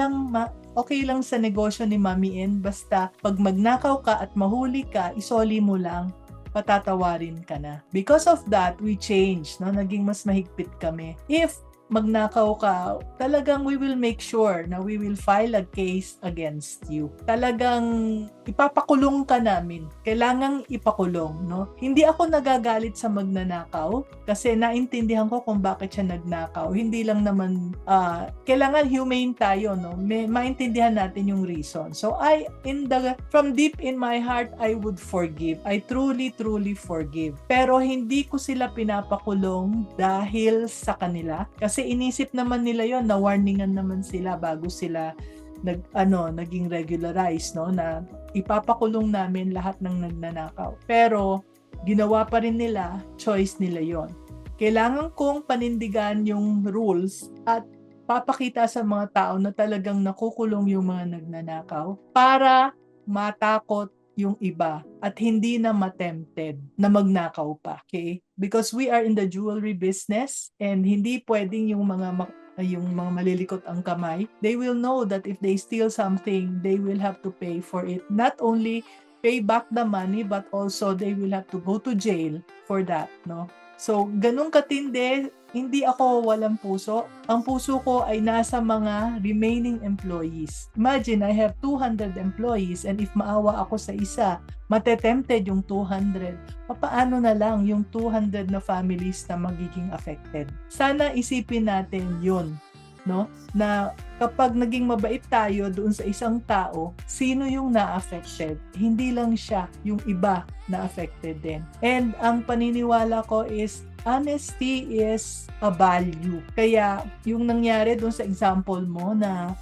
lang sa negosyo ni Mami N, basta pag magnakaw ka at mahuli ka, isoli mo lang, patatawarin ka na. Because of that, we changed, no? Naging mas mahigpit kami. If magnakaw ka, talagang we will make sure na we will file a case against you. Talagang ipapakulong ka namin. Kailangang ipakulong, no? Hindi ako nagagalit sa magnanakaw kasi naintindihan ko kung bakit siya nagnakaw. Hindi lang naman, kailangan humane tayo, no? Maintindihan natin yung reason. So from deep in my heart, I would forgive. I truly, truly forgive. Pero hindi ko sila pinapakulong dahil sa kanila. Kasi inisip naman nila yon, na warningan naman sila bago sila naging regularized, no, na ipapakulong namin lahat ng nagnanakaw. Pero ginawa pa rin nila, choice nila yon. Kailangan kong panindigan yung rules at papakita sa mga tao na talagang nakukulong yung mga nagnanakaw para matakot yung iba at hindi na matempted na magnakaw pa. Okay? Because we are in the jewelry business and hindi pwedeng yung mga malilikot ang kamay. They will know that if they steal something, they will have to pay for it. Not only pay back the money, but also they will have to go to jail for that, no? So, ganun katindi hindi ako walang puso. Ang puso ko ay nasa mga remaining employees. Imagine, I have 200 employees and if maawa ako sa isa, matetempted yung 200. Paano na lang yung 200 na families na magiging affected? Sana isipin natin yun, no? Na kapag naging mabait tayo doon sa isang tao, sino yung na-affected? Hindi lang siya, yung iba na affected din. And ang paniniwala ko is honesty is a value. Kaya yung nangyari doon sa example mo na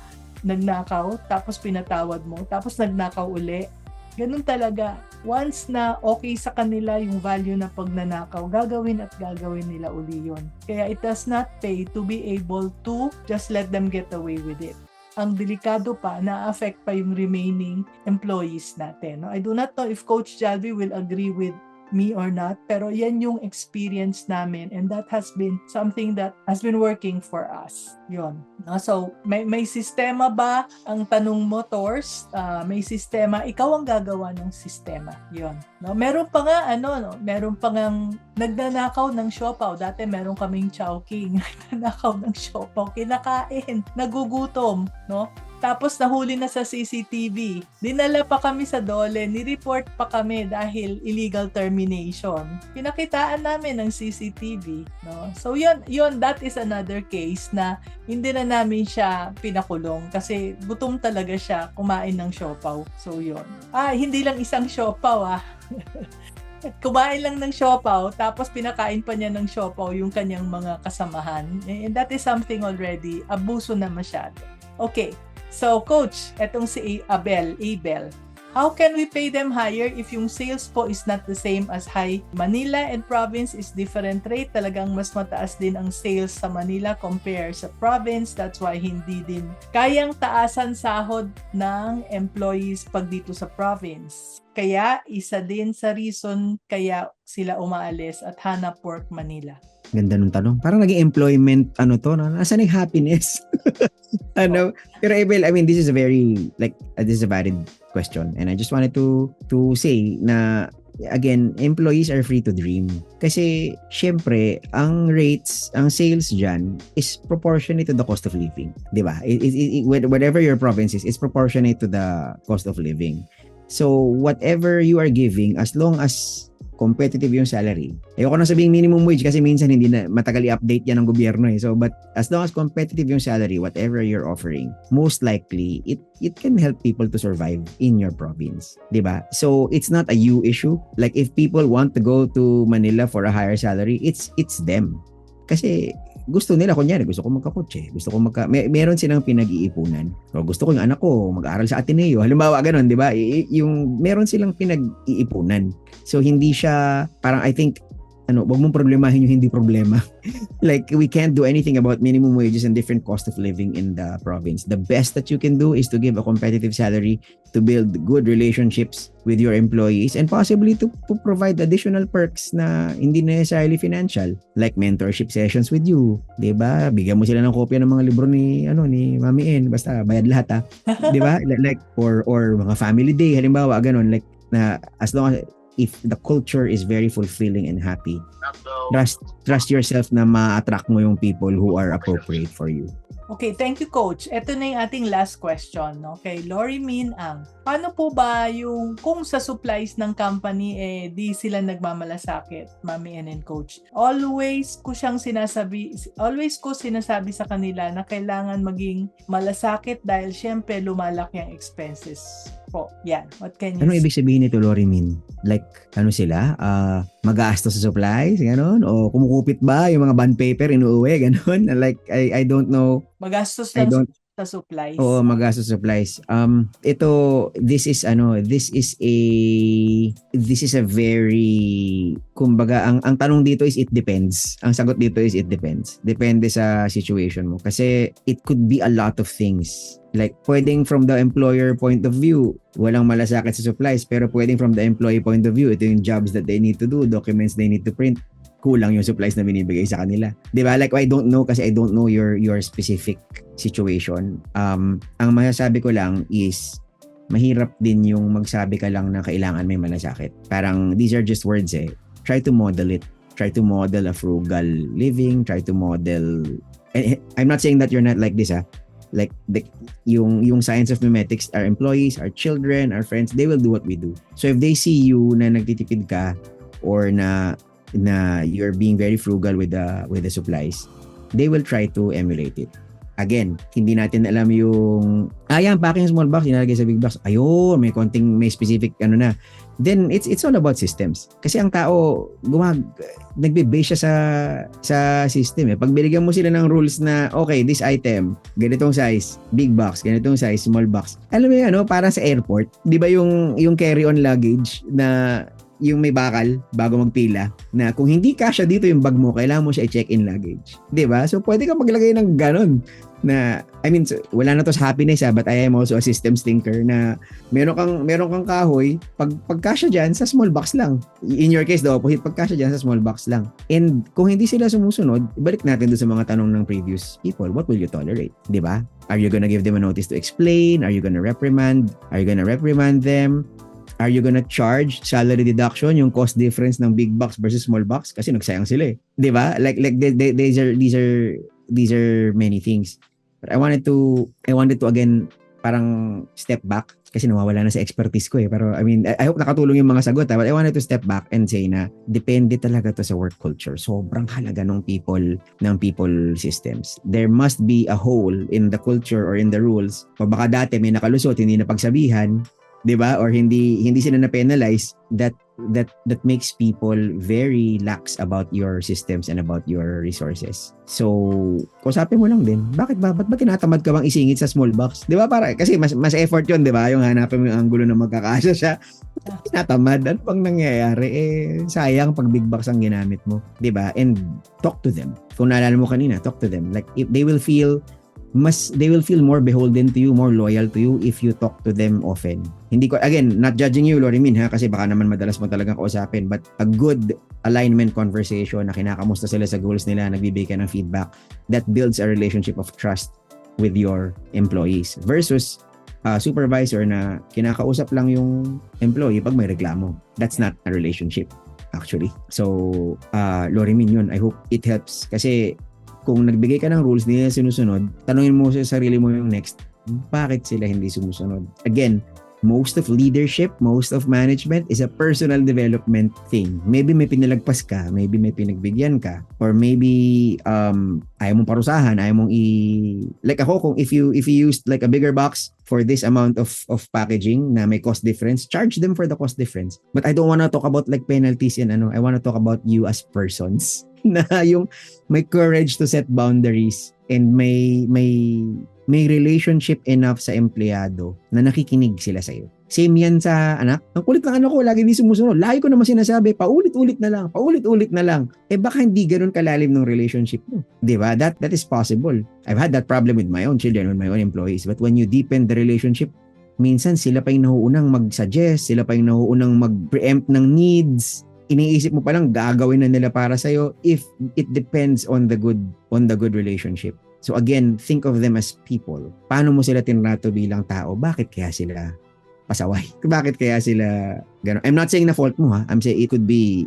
nagnakaw, tapos pinatawad mo, tapos nagnakaw uli, ganun talaga. Once na okay sa kanila yung value na pagnanakaw, gagawin at gagawin nila uli yun. Kaya it does not pay to be able to just let them get away with it. Ang delikado pa, na-affect pa yung remaining employees natin. I do not know if Coach Jalvi will agree with me or not, pero yan yung experience namin and that has been something that has been working for us. Yun. So, may sistema ba? Ang tanong mo, Tors, may sistema. Ikaw ang gagawa ng sistema. Yun. No? Meron pa nga, meron pa nga nagnanakaw ng siopaw. Dati meron kaming chowking. Nagnanakaw ng siopaw. Kinakain. Nagugutom. No? Tapos nahuli na sa CCTV. Dinala pa kami sa DOLE, ni-report pa kami dahil illegal termination. Pinakitaan namin ng CCTV, no? So yun, that is another case na hindi na namin siya pinakulong kasi gutom talaga siya kumain ng siopaw. So yun. Hindi lang isang siopaw kumain lang ng siopaw tapos pinakain pa niya ng siopaw yung kanyang mga kasamahan. And that is something already abuso na masyado. Okay. So, Coach, etong si Abel, how can we pay them higher if yung sales po is not the same as high? Manila and province is different rate. Talagang mas mataas din ang sales sa Manila compare sa province. That's why hindi din kayang taasan sahod ng employees pag dito sa province. Kaya, isa din sa reason kaya sila umaalis at hanap work Manila. Ganda nung tanong. Parang naging employment, nasaan yung happiness? Pero Abel, I mean, this is a valid question. And I just wanted to say na, again, employees are free to dream. Kasi, syempre, ang sales dyan is proportionate to the cost of living. Diba? Whatever your province is, it's proportionate to the cost of living. So, whatever you are giving, as long as competitive yung salary. Ayoko na sabihing minimum wage kasi minsan hindi na matagal i-update yan ng gobyerno eh. So, but as long as competitive yung salary, whatever you're offering, most likely, it can help people to survive in your province. Diba? So, it's not a you issue. Like, if people want to go to Manila for a higher salary, it's them. Kasi, gusto nila, kunyari, gusto ko magkakotse, meron silang pinag-iipunan. O gusto ko yung anak ko mag-aaral sa Ateneo. Halimbawa, ganun, di ba? Yung meron silang pinag-iipunan. So, hindi siya, parang I think, wag mong problemahin yung hindi problema. Like, we can't do anything about minimum wages and different cost of living in the province. The best that you can do is to give a competitive salary, to build good relationships with your employees, and possibly to provide additional perks na hindi necessarily financial, like mentorship sessions with you. Diba? Bigyan mo sila ng kopya ng mga libro ni Mami N. Basta bayad lahat Diba? Like, or mga family day, halimbawa, ganun. Like, na as long as if the culture is very fulfilling and happy, trust yourself na ma-attract mo yung people who are appropriate for you. Okay, thank you, Coach. Ito na yung ating last question, no? Kay Lori Min Ang. Paano po ba yung kung sa supplies ng company di sila nagmamalasakit, Mami and Coach? Always ko sinasabi sa kanila na kailangan maging malasakit dahil syempre lumalaki ang expenses po. Yan. What can you Ano ibig sabihin nito, Lori Min? Like, sila? Mag-gastos sa supplies? Ganon? O kumukupit ba yung mga bond paper inuuwi? Ganon? Like, I don't know. Magastos lang sa supplies. Oo, magastos sa supplies. This is a very, kumbaga, ang tanong dito is it depends. Ang sagot dito is it depends. Depende sa situation mo. Kasi it could be a lot of things. Like, pwedeng from the employer point of view, walang malasakit sa supplies, pero pwedeng from the employee point of view, ito yung jobs that they need to do, documents they need to print, kulang yung supplies na binibigay sa kanila. Diba? Like, I don't know kasi I don't know your specific situation. Ang masasabi ko lang is, mahirap din yung magsabi ka lang na kailangan may malasakit. Parang, these are just words Try to model it. try to model a frugal living, try to model, and I'm not saying that you're not like this, like yung science of memetics, our employees, our children, our friends, they will do what we do. So if they see you na nagtitipid ka or na you're being very frugal with the supplies, they will try to emulate it. Again, hindi natin alam yung packing small box, inalagay sa big box. Ayun, may specific na. Then it's all about systems. Kasi ang tao nagbe-base siya sa system. Pag binigyan mo sila ng rules na okay, this item, ganitong size, big box, ganitong size, small box. Alam mo 'yan, para sa airport, 'di ba yung carry-on luggage na yung may bakal bago magpila na kung hindi kasya dito yung bag mo, kailangan mo siya i-check-in luggage. 'Di ba? So pwede ka maglagay ng ganon na wala na to sa happiness but I am also a systems thinker na meron kang kahoy, pag kasya diyan sa small box lang. In your case, the opposite, pag kasya diyan sa small box lang. And kung hindi sila sumusunod, ibalik natin doon sa mga tanong ng previous people, what will you tolerate? 'Di ba? Are you gonna give them a notice to explain? Are you gonna reprimand? Are you gonna reprimand them? Are you gonna charge salary deduction yung cost difference ng big box versus small box kasi nagsayang sila 'di ba? Like these are many things. But I wanted to again parang step back kasi nawawala na sa expertise ko pero I hope nakatulong yung mga sagot but I wanted to step back and say na depende talaga to sa work culture. Sobrang halaga ng people systems. There must be a hole in the culture or in the rules. O baka dati may nakalusot, hindi na pagsabihan, 'di ba? Or hindi sila na penalize that makes people very lax about your systems and about your resources. So, kusapin mo lang din. Ba't ba tinatamad ka bang isingit sa small box? 'Di ba? Para kasi mas effort 'yon, 'di ba? Yung hanapin mo yung angulo na magkakasya siya. Tinatamad, ano bang nangyayari? Sayang pag big box ang ginamit mo, 'di ba? And talk to them. Kung naalala mo kanina, talk to them. Like if they will feel more beholden to you, more loyal to you if you talk to them often. Hindi ko, again, not judging you, Lori Min, kasi baka naman madalas mo talagang kausapin, but a good alignment conversation na kinakamusta sila sa goals nila, nagbibigay ka ng feedback, that builds a relationship of trust with your employees versus supervisor na kinakausap lang yung employee pag may reklamo. That's not a relationship, actually. So, Lori Min, yun, I hope it helps kasi kung nagbigay ka ng rules, hindi nila sinusunod, tanungin mo sa sarili mo yung next, bakit sila hindi sumusunod? Again, most of leadership, most of management is a personal development thing. Maybe may pinalagpas ka, maybe may pinagbigyan ka, or maybe ayaw mong parusahan, ayaw mong like ako, kung if you used like a bigger box for this amount of packaging na may cost difference, charge them for the cost difference. But I don't want to talk about like penalties and I want to talk about you as persons na yung may courage to set boundaries and may relationship enough sa empleyado na nakikinig sila sa'yo. Same yan sa anak. Ang kulit ng anak ko, lagi hindi sumusunod. Lagi ko naman sinasabi, paulit-ulit na lang. Baka hindi ganun kalalim ng relationship mo. Diba? That is possible. I've had that problem with my own children, with my own employees. But when you deepen the relationship, minsan sila pa yung nahuunang mag-suggest, sila pa yung nahuunang mag-preempt ng needs. Iniisip mo palang gagawin na nila para sa'yo if it depends on the good relationship. So again, think of them as people. Paano mo sila tinrato bilang tao? Bakit kaya sila pasaway? Bakit kaya sila gano'n? I'm not saying na fault mo, ha. I'm saying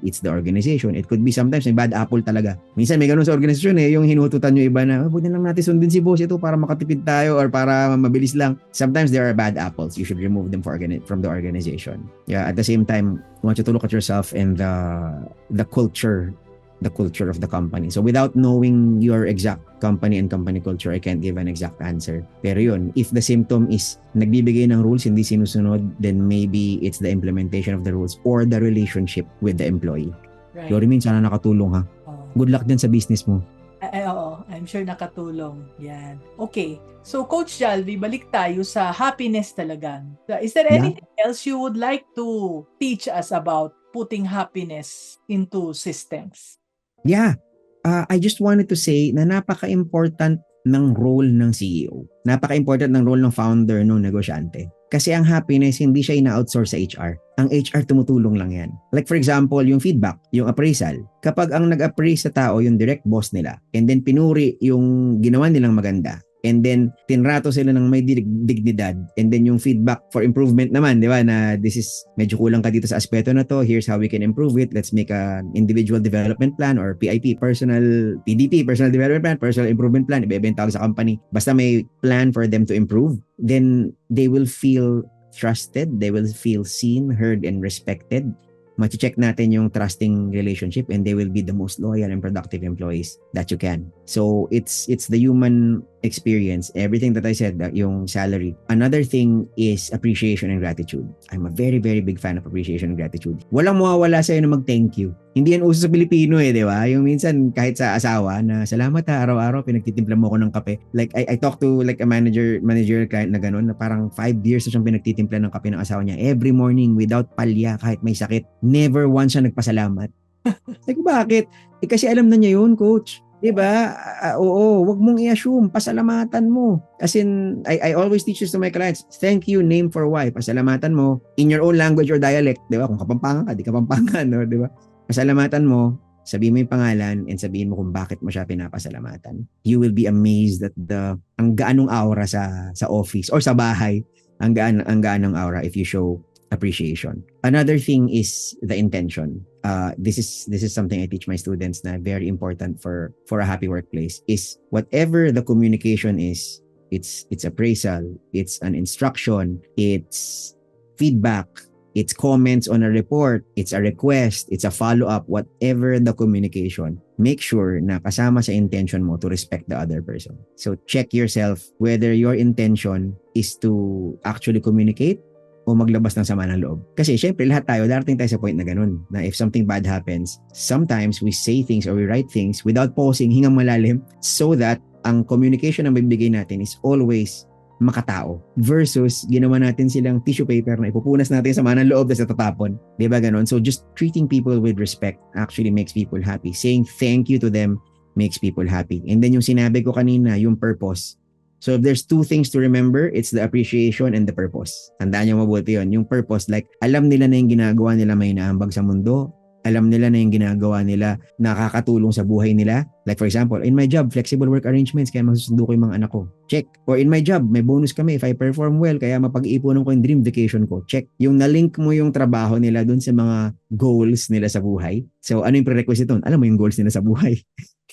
it's the organization. It could be sometimes may bad apple talaga. Minsan may gano'n sa organisasyon yung hinututan yung iba na, huwag na lang natin sundin si boss ito para makatipid tayo or para mabilis lang. Sometimes there are bad apples. You should remove them from the organization. Yeah, at the same time, I want you to look at yourself and the culture of the company. So without knowing your exact company and company culture, I can't give an exact answer. Pero yun, if the symptom is nagbibigay ng rules, hindi sinusunod, then maybe it's the implementation of the rules or the relationship with the employee. Right. Lori Min, sana nakatulong ha. Good luck din sa business mo. Oo, I'm sure nakatulong. Yan. Okay. So Coach Jalvi, balik tayo sa happiness talaga. Is there anything else you would like to teach us about putting happiness into systems? Yeah. I just wanted to say na napaka-important ng role ng CEO. Napaka-important ng role ng founder, ng negosyante. Kasi ang happiness, hindi siya ina-outsource sa HR. Ang HR tumutulong lang yan. Like for example, yung feedback, yung appraisal. Kapag ang nag-appraise sa tao, yung direct boss nila, and then pinuri yung ginawa nilang maganda, and then tinrato sila ng may dignidad, and then yung feedback for improvement naman, di ba, na this is medyo kulang ka dito sa aspeto na to, here's how we can improve it, let's make an individual development plan or PIP, personal PDP, personal development plan, personal improvement plan, iba-iba yung tawag sa company, basta may plan for them to improve, then they will feel trusted, they will feel seen, heard, and respected. Machi-check natin yung trusting relationship, and they will be the most loyal and productive employees that you can. So it's the human experience, everything that I said, yung salary. Another thing is appreciation and gratitude. I'm a very, very big fan of appreciation and gratitude. Walang mawawala sa'yo na mag-thank you. Hindi yan uso sa Pilipino di ba? Yung minsan kahit sa asawa na salamat ha, araw-araw pinagtitimpla mo ako ng kape. Like I talk to like a manager client na ganun, na parang 5 years na siyang pinagtitimpla ng kape ng asawa niya every morning without palya kahit may sakit. Never once siya nagpasalamat. Like bakit? Kasi alam na niya yun, coach. Diba? Oo, wag mong i-assume, pasalamatan mo. As in, I always teach this to my clients, thank you, name for why. Pasalamatan mo in your own language or dialect, diba? Kung Kapampangan ka, di Kapampangan, no? Diba? Pasalamatan mo, sabihin mo yung pangalan, and sabihin mo kung bakit mo siya pinapasalamatan. You will be amazed at ang gaanong aura sa office or sa bahay, ang gaan ng aura if you show appreciation. Another thing is the intention. This is something I teach my students na very important for a happy workplace, is whatever the communication is, it's appraisal, it's an instruction, it's feedback, it's comments on a report, it's a request, it's a follow-up, whatever the communication, make sure na kasama sa intention mo to respect the other person. So check yourself whether your intention is to actually communicate o maglabas ng sama ng loob. Kasi syempre lahat tayo, darating tayo sa point na ganun, na if something bad happens, sometimes we say things or we write things without pausing, hingang malalim, so that ang communication na bibigay natin is always makatao, versus ginawa natin silang tissue paper na ipupunas natin sa sama ng loob at tatapon. Diba ganon? So just treating people with respect actually makes people happy. Saying thank you to them makes people happy. And then yung sinabi ko kanina, yung purpose. So if there's two things to remember, it's the appreciation and the purpose. Tandaan niyo mabuti yun. Yung purpose, like alam nila na yung ginagawa nila may naambag sa mundo. Alam nila na yung ginagawa nila nakakatulong sa buhay nila. Like for example, in my job, flexible work arrangements, kaya masusundo ko yung mga anak ko. Check. Or in my job, may bonus kami if I perform well, kaya mapag-iipunan ko yung dream vacation ko. Check. Yung nalink mo yung trabaho nila dun sa mga goals nila sa buhay. So ano yung prerequisite dun? Alam mo yung goals nila sa buhay.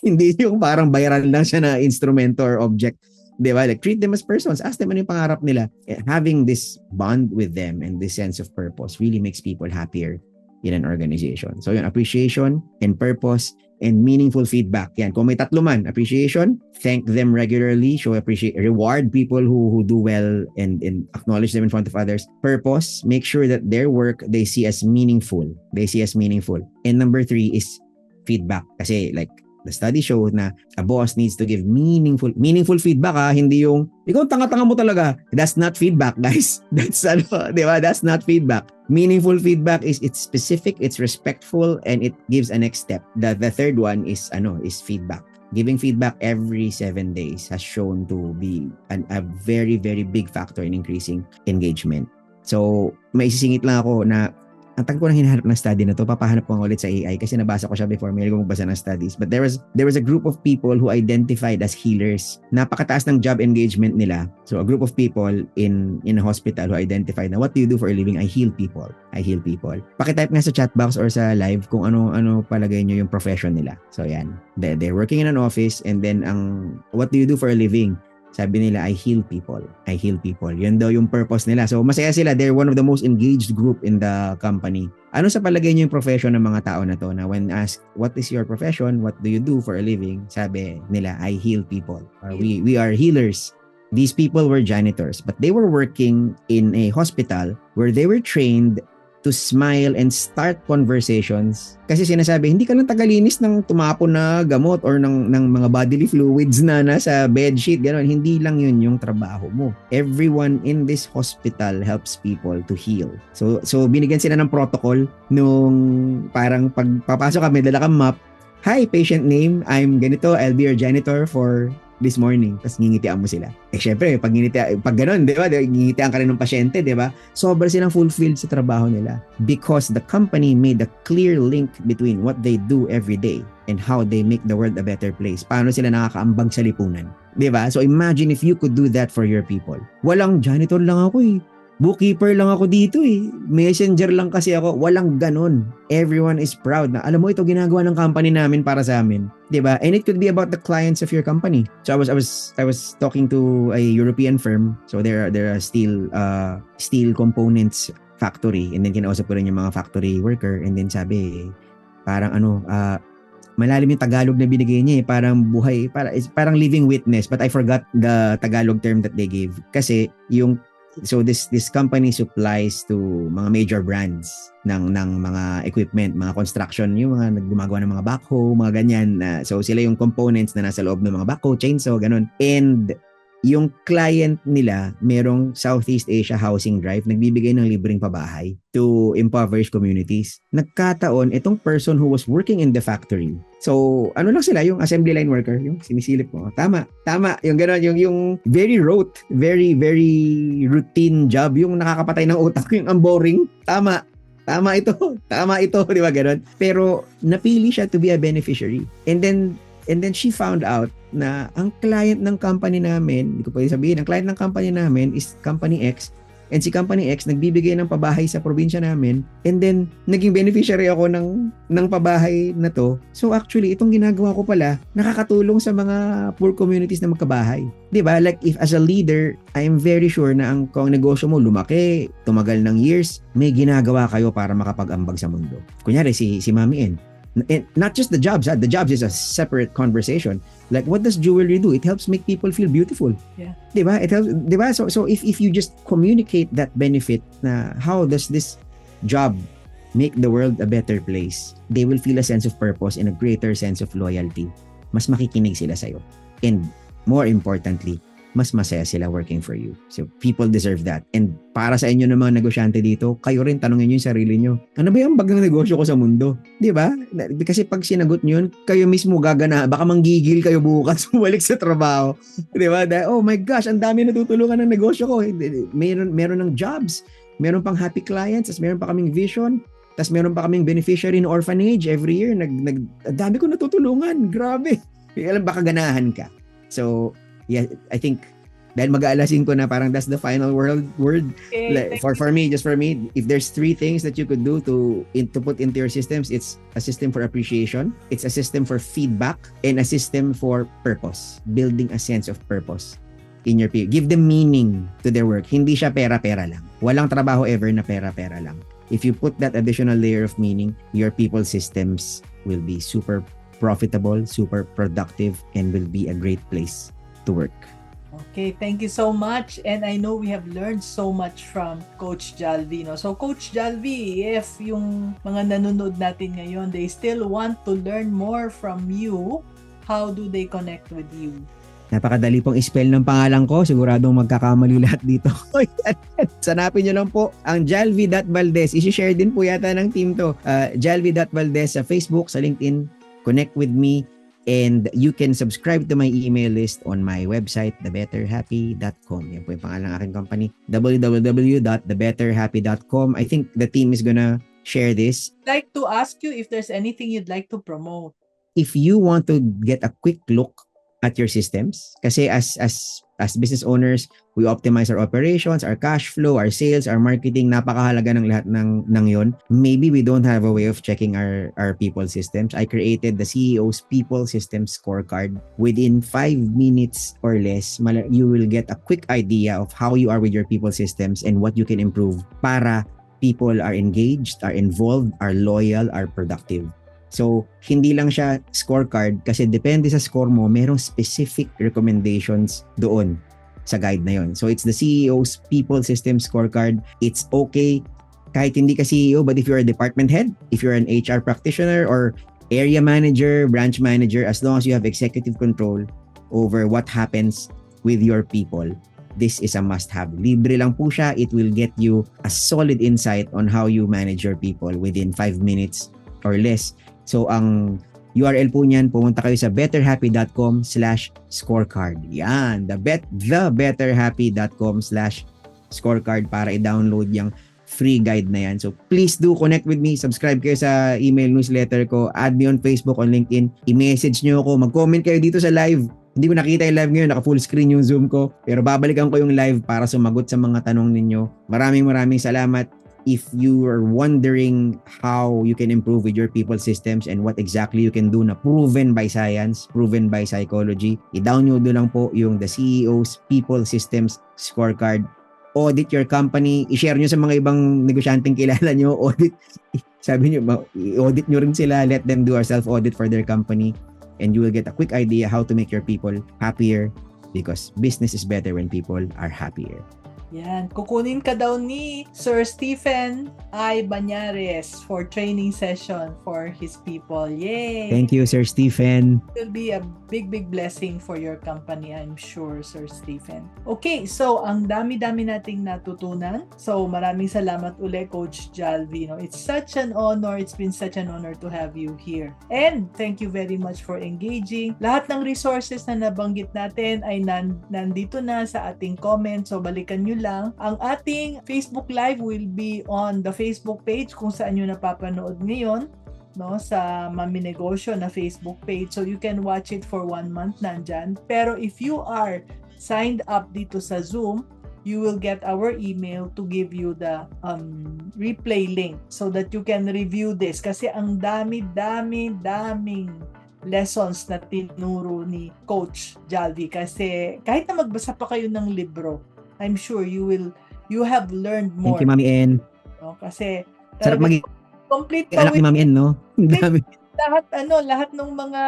Hindi yung parang bayaran lang siya na instrumento or object. Diba? Like treat them as persons. Ask them ano yung pangarap nila. Having this bond with them and this sense of purpose really makes people happier in an organization. So yun, appreciation and purpose and meaningful feedback. Yan, kung may tatlo man, appreciation, thank them regularly, reward people who do well and acknowledge them in front of others. Purpose, make sure that their work they see as meaningful. And number 3 is feedback. Kasi like the study shows na a boss needs to give meaningful feedback hindi yung ikaw tanga-tanga mo talaga. That's not feedback, guys. That's di ba? That's not feedback. Meaningful feedback is it's specific, it's respectful, and it gives a next step. The third one is feedback. Giving feedback every 7 days has shown to be a very, very big factor in increasing engagement. So, may isisingit lang ako na ang tagal ko nang hinahanap ng study na to, papahanap ko nga ulit sa AI kasi nabasa ko siya before, may ko magbasa ng studies. But there was a group of people who identified as healers. Napakataas ng job engagement nila. So a group of people in a hospital who identified na what do you do for a living? I heal people. Pakitype nga sa chat box or sa live kung ano palagay nyo yung profession nila. So yan, they're working in an office, and then what do you do for a living? Sabi nila, I heal people. Yan daw yung purpose nila. So, masaya sila. They're one of the most engaged group in the company. Ano sa palagay niyo yung profession ng mga tao na to? Na when asked, what is your profession? What do you do for a living? Sabi nila, I heal people. Or we are healers. These people were janitors, but they were working in a hospital where they were trained to smile and start conversations. Kasi sinasabi, hindi ka lang tagalinis ng tumapon na gamot or ng mga bodily fluids na nasa bedsheet, gano'n. Hindi lang yun yung trabaho mo. Everyone in this hospital helps people to heal. So binigyan sila ng protocol nung parang pagpapasok kami, dala kang map. Hi, patient name. I'm ganito. I'll be your janitor for this morning, tapos ngingitian mo sila. Syempre, pag ganun, di ba, ngingitian ka rin ng pasyente, di ba? Sobra silang fulfilled sa trabaho nila because the company made a clear link between what they do every day and how they make the world a better place. Paano sila nakakaambag sa lipunan. Di ba? So imagine if you could do that for your people. Walang janitor lang ako eh. Bookkeeper lang ako dito eh. Messenger lang kasi ako. Walang ganon. Everyone is proud na, alam mo, ito ginagawa ng company namin para sa amin. Diba? And it could be about the clients of your company. So I was talking to a European firm. So they're a steel components factory. And then kinausap ko rin yung mga factory worker. And then sabi, parang malalim yung Tagalog na binigay niya eh. Parang buhay, parang living witness. But I forgot the Tagalog term that they gave. Kasi so this company supplies to mga major brands ng mga equipment, mga construction, yung mga gumagawa ng mga backhoe, mga ganyan. So sila yung components na nasa loob ng mga backhoe, chainsaw, ganun. And yung client nila, merong Southeast Asia Housing Drive, nagbibigay ng libreng pabahay to impoverished communities. Nagkataon, itong person who was working in the factory. So, ano lang sila, yung assembly line worker, yung sinisilip mo. Tama. Yung gano'n, yung very rote, very, very routine job, yung nakakapatay ng utak, yung ang boring. Tama ito, di ba gano'n? Pero, napili siya to be a beneficiary. And then she found out na ang client ng company namin, hindi ko pwede sabihin, ang client ng company namin is Company X. And si Company X nagbibigay ng pabahay sa probinsya namin. And then, naging beneficiary ako ng pabahay na to. So actually, itong ginagawa ko pala, nakakatulong sa mga poor communities na magkabahay. Diba? Like, if as a leader, I am very sure na kung ang negosyo mo lumaki, tumagal ng years, may ginagawa kayo para makapag-ambag sa mundo. Kunyari, si Mami N. And not just the jobs. The jobs is a separate conversation. Like, what does jewelry do? It helps make people feel beautiful. Yeah. Diba? It helps, diba? So if you just communicate that benefit na how does this job make the world a better place, they will feel a sense of purpose and a greater sense of loyalty. Mas makikinig sila sa'yo. And more importantly, mas masaya sila working for you. So, people deserve that. And para sa inyo ng mga negosyante dito, kayo rin tanongin nyo yung sarili nyo. Ano ba yung ambag ng negosyo ko sa mundo? Di ba? Kasi pag sinagot nyo yun, kayo mismo gagana. Baka manggigil kayo bukas bumalik sa trabaho. Di ba? Oh my gosh, ang dami natutulungan ng negosyo ko. Meron ng jobs. Meron pang happy clients. Tapos meron pa kaming vision. Tapos meron pa kaming beneficiary in orphanage every year. Ang dami ko natutulungan. Grabe. Alam, baka ganahan ka. So, yeah, I think dahil mag-aalasin ko na parang that's the final word. Okay, For me, if there's 3 things that you could do to put into your systems, it's a system for appreciation, it's a system for feedback, and a system for purpose. Building a sense of purpose in your people. Give them meaning to their work. Hindi siya pera-pera lang. Walang trabaho ever na pera-pera lang. If you put that additional layer of meaning, your people systems will be super profitable, super productive, and will be a great place to work. Okay, thank you so much. And I know we have learned so much from Coach Jalvi. No? So Coach Jalvi, if yung mga nanonood natin ngayon, they still want to learn more from you, how do they connect with you? Napakadali pong spell ng pangalan ko. Siguradong magkakamali lahat dito. Sanapin nyo lang po ang Jalvi.Valdez. I-share din po yata ng team to. Jalvi.Valdez sa Facebook, sa LinkedIn. Connect with me. And you can subscribe to my email list on my website, thebetterhappy.com. Yan po yung pangalan ng aking company, www.thebetterhappy.com. I think the team is gonna share this. I'd like to ask you if there's anything you'd like to promote. If you want to get a quick look at your systems, kasi as business owners, we optimize our operations, our cash flow, our sales, our marketing, napakahalaga ng lahat ng yon. Maybe we don't have a way of checking our people systems. I created the CEO's People Systems Scorecard. Within 5 minutes or less, you will get a quick idea of how you are with your people systems and what you can improve para people are engaged, are involved, are loyal, are productive. So, hindi lang siya scorecard kasi depende sa score mo, merong specific recommendations doon sa guide na yon. So, it's the CEO's People System Scorecard. It's okay kahit hindi ka CEO, but if you're a department head, if you're an HR practitioner or area manager, branch manager, as long as you have executive control over what happens with your people, this is a must-have. Libre lang po siya. It will get you a solid insight on how you manage your people within 5 minutes or less. So, ang URL po niyan, pumunta kayo sa betterhappy.com/scorecard. Yan, betterhappy.com/scorecard para i-download yung free guide na yan. So please do connect with me, subscribe kayo sa email newsletter ko, add me on Facebook, on LinkedIn, i-message nyo ako, mag-comment kayo dito sa live. Hindi ko nakita yung live ngayon, naka full screen yung Zoom ko, pero babalikan ko yung live para sumagot sa mga tanong ninyo. Maraming salamat. If you are wondering how you can improve with your people systems and what exactly you can do na proven by science, proven by psychology, i-download nyo lang po yung The CEO's People Systems Scorecard. Audit your company, i-share nyo sa mga ibang negosyanteng kilala nyo, audit, sabi nyo, i-audit nyo rin sila, let them do a self-audit for their company, and you will get a quick idea how to make your people happier, because business is better when people are happier. Yan, kukunin ka daw ni Sir Stephen I. Banyares for training session for his people. Yay! Thank you, Sir Stephen. It will be a big blessing for your company, I'm sure, Sir Stephen. Okay, so ang dami-dami nating natutunan. So maraming salamat ulit, Coach Jalvi. No? It's such an honor. It's been such an honor to have you here. And thank you very much for engaging. Lahat ng resources na nabanggit natin ay nandito na sa ating comment. So balikan nyo lang. Ang ating Facebook Live will be on the Facebook page kung saan nyo napapanood ngayon, no, sa Mami Negosyo na Facebook page. So you can watch it for 1 month nandyan. Pero if you are signed up dito sa Zoom, you will get our email to give you the replay link so that you can review this. Kasi ang daming lessons na tinuro ni Coach Jalvi. Kasi kahit na magbasa pa kayo ng libro, I'm sure you have learned more. Thank you, Mami N. No? Kasi Sarap maging complete anak ni Mami N, no? Ang dami. lahat ng mga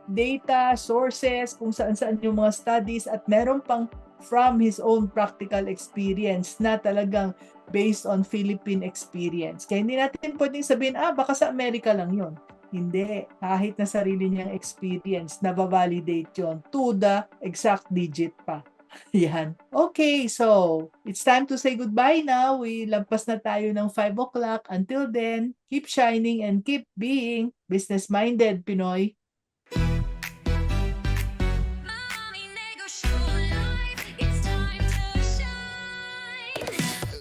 data sources, kung saan yung mga studies, at meron pang from his own practical experience na talagang based on Philippine experience. Kaya hindi natin pwedeng sabihin, baka sa Amerika lang yon. Hindi. Kahit na sarili niyang experience, nababalidate yon to the exact digit pa. Yan. Okay, so it's time to say goodbye now. We lampas na tayo ng 5 o'clock. Until then, keep shining and keep being business-minded, Pinoy.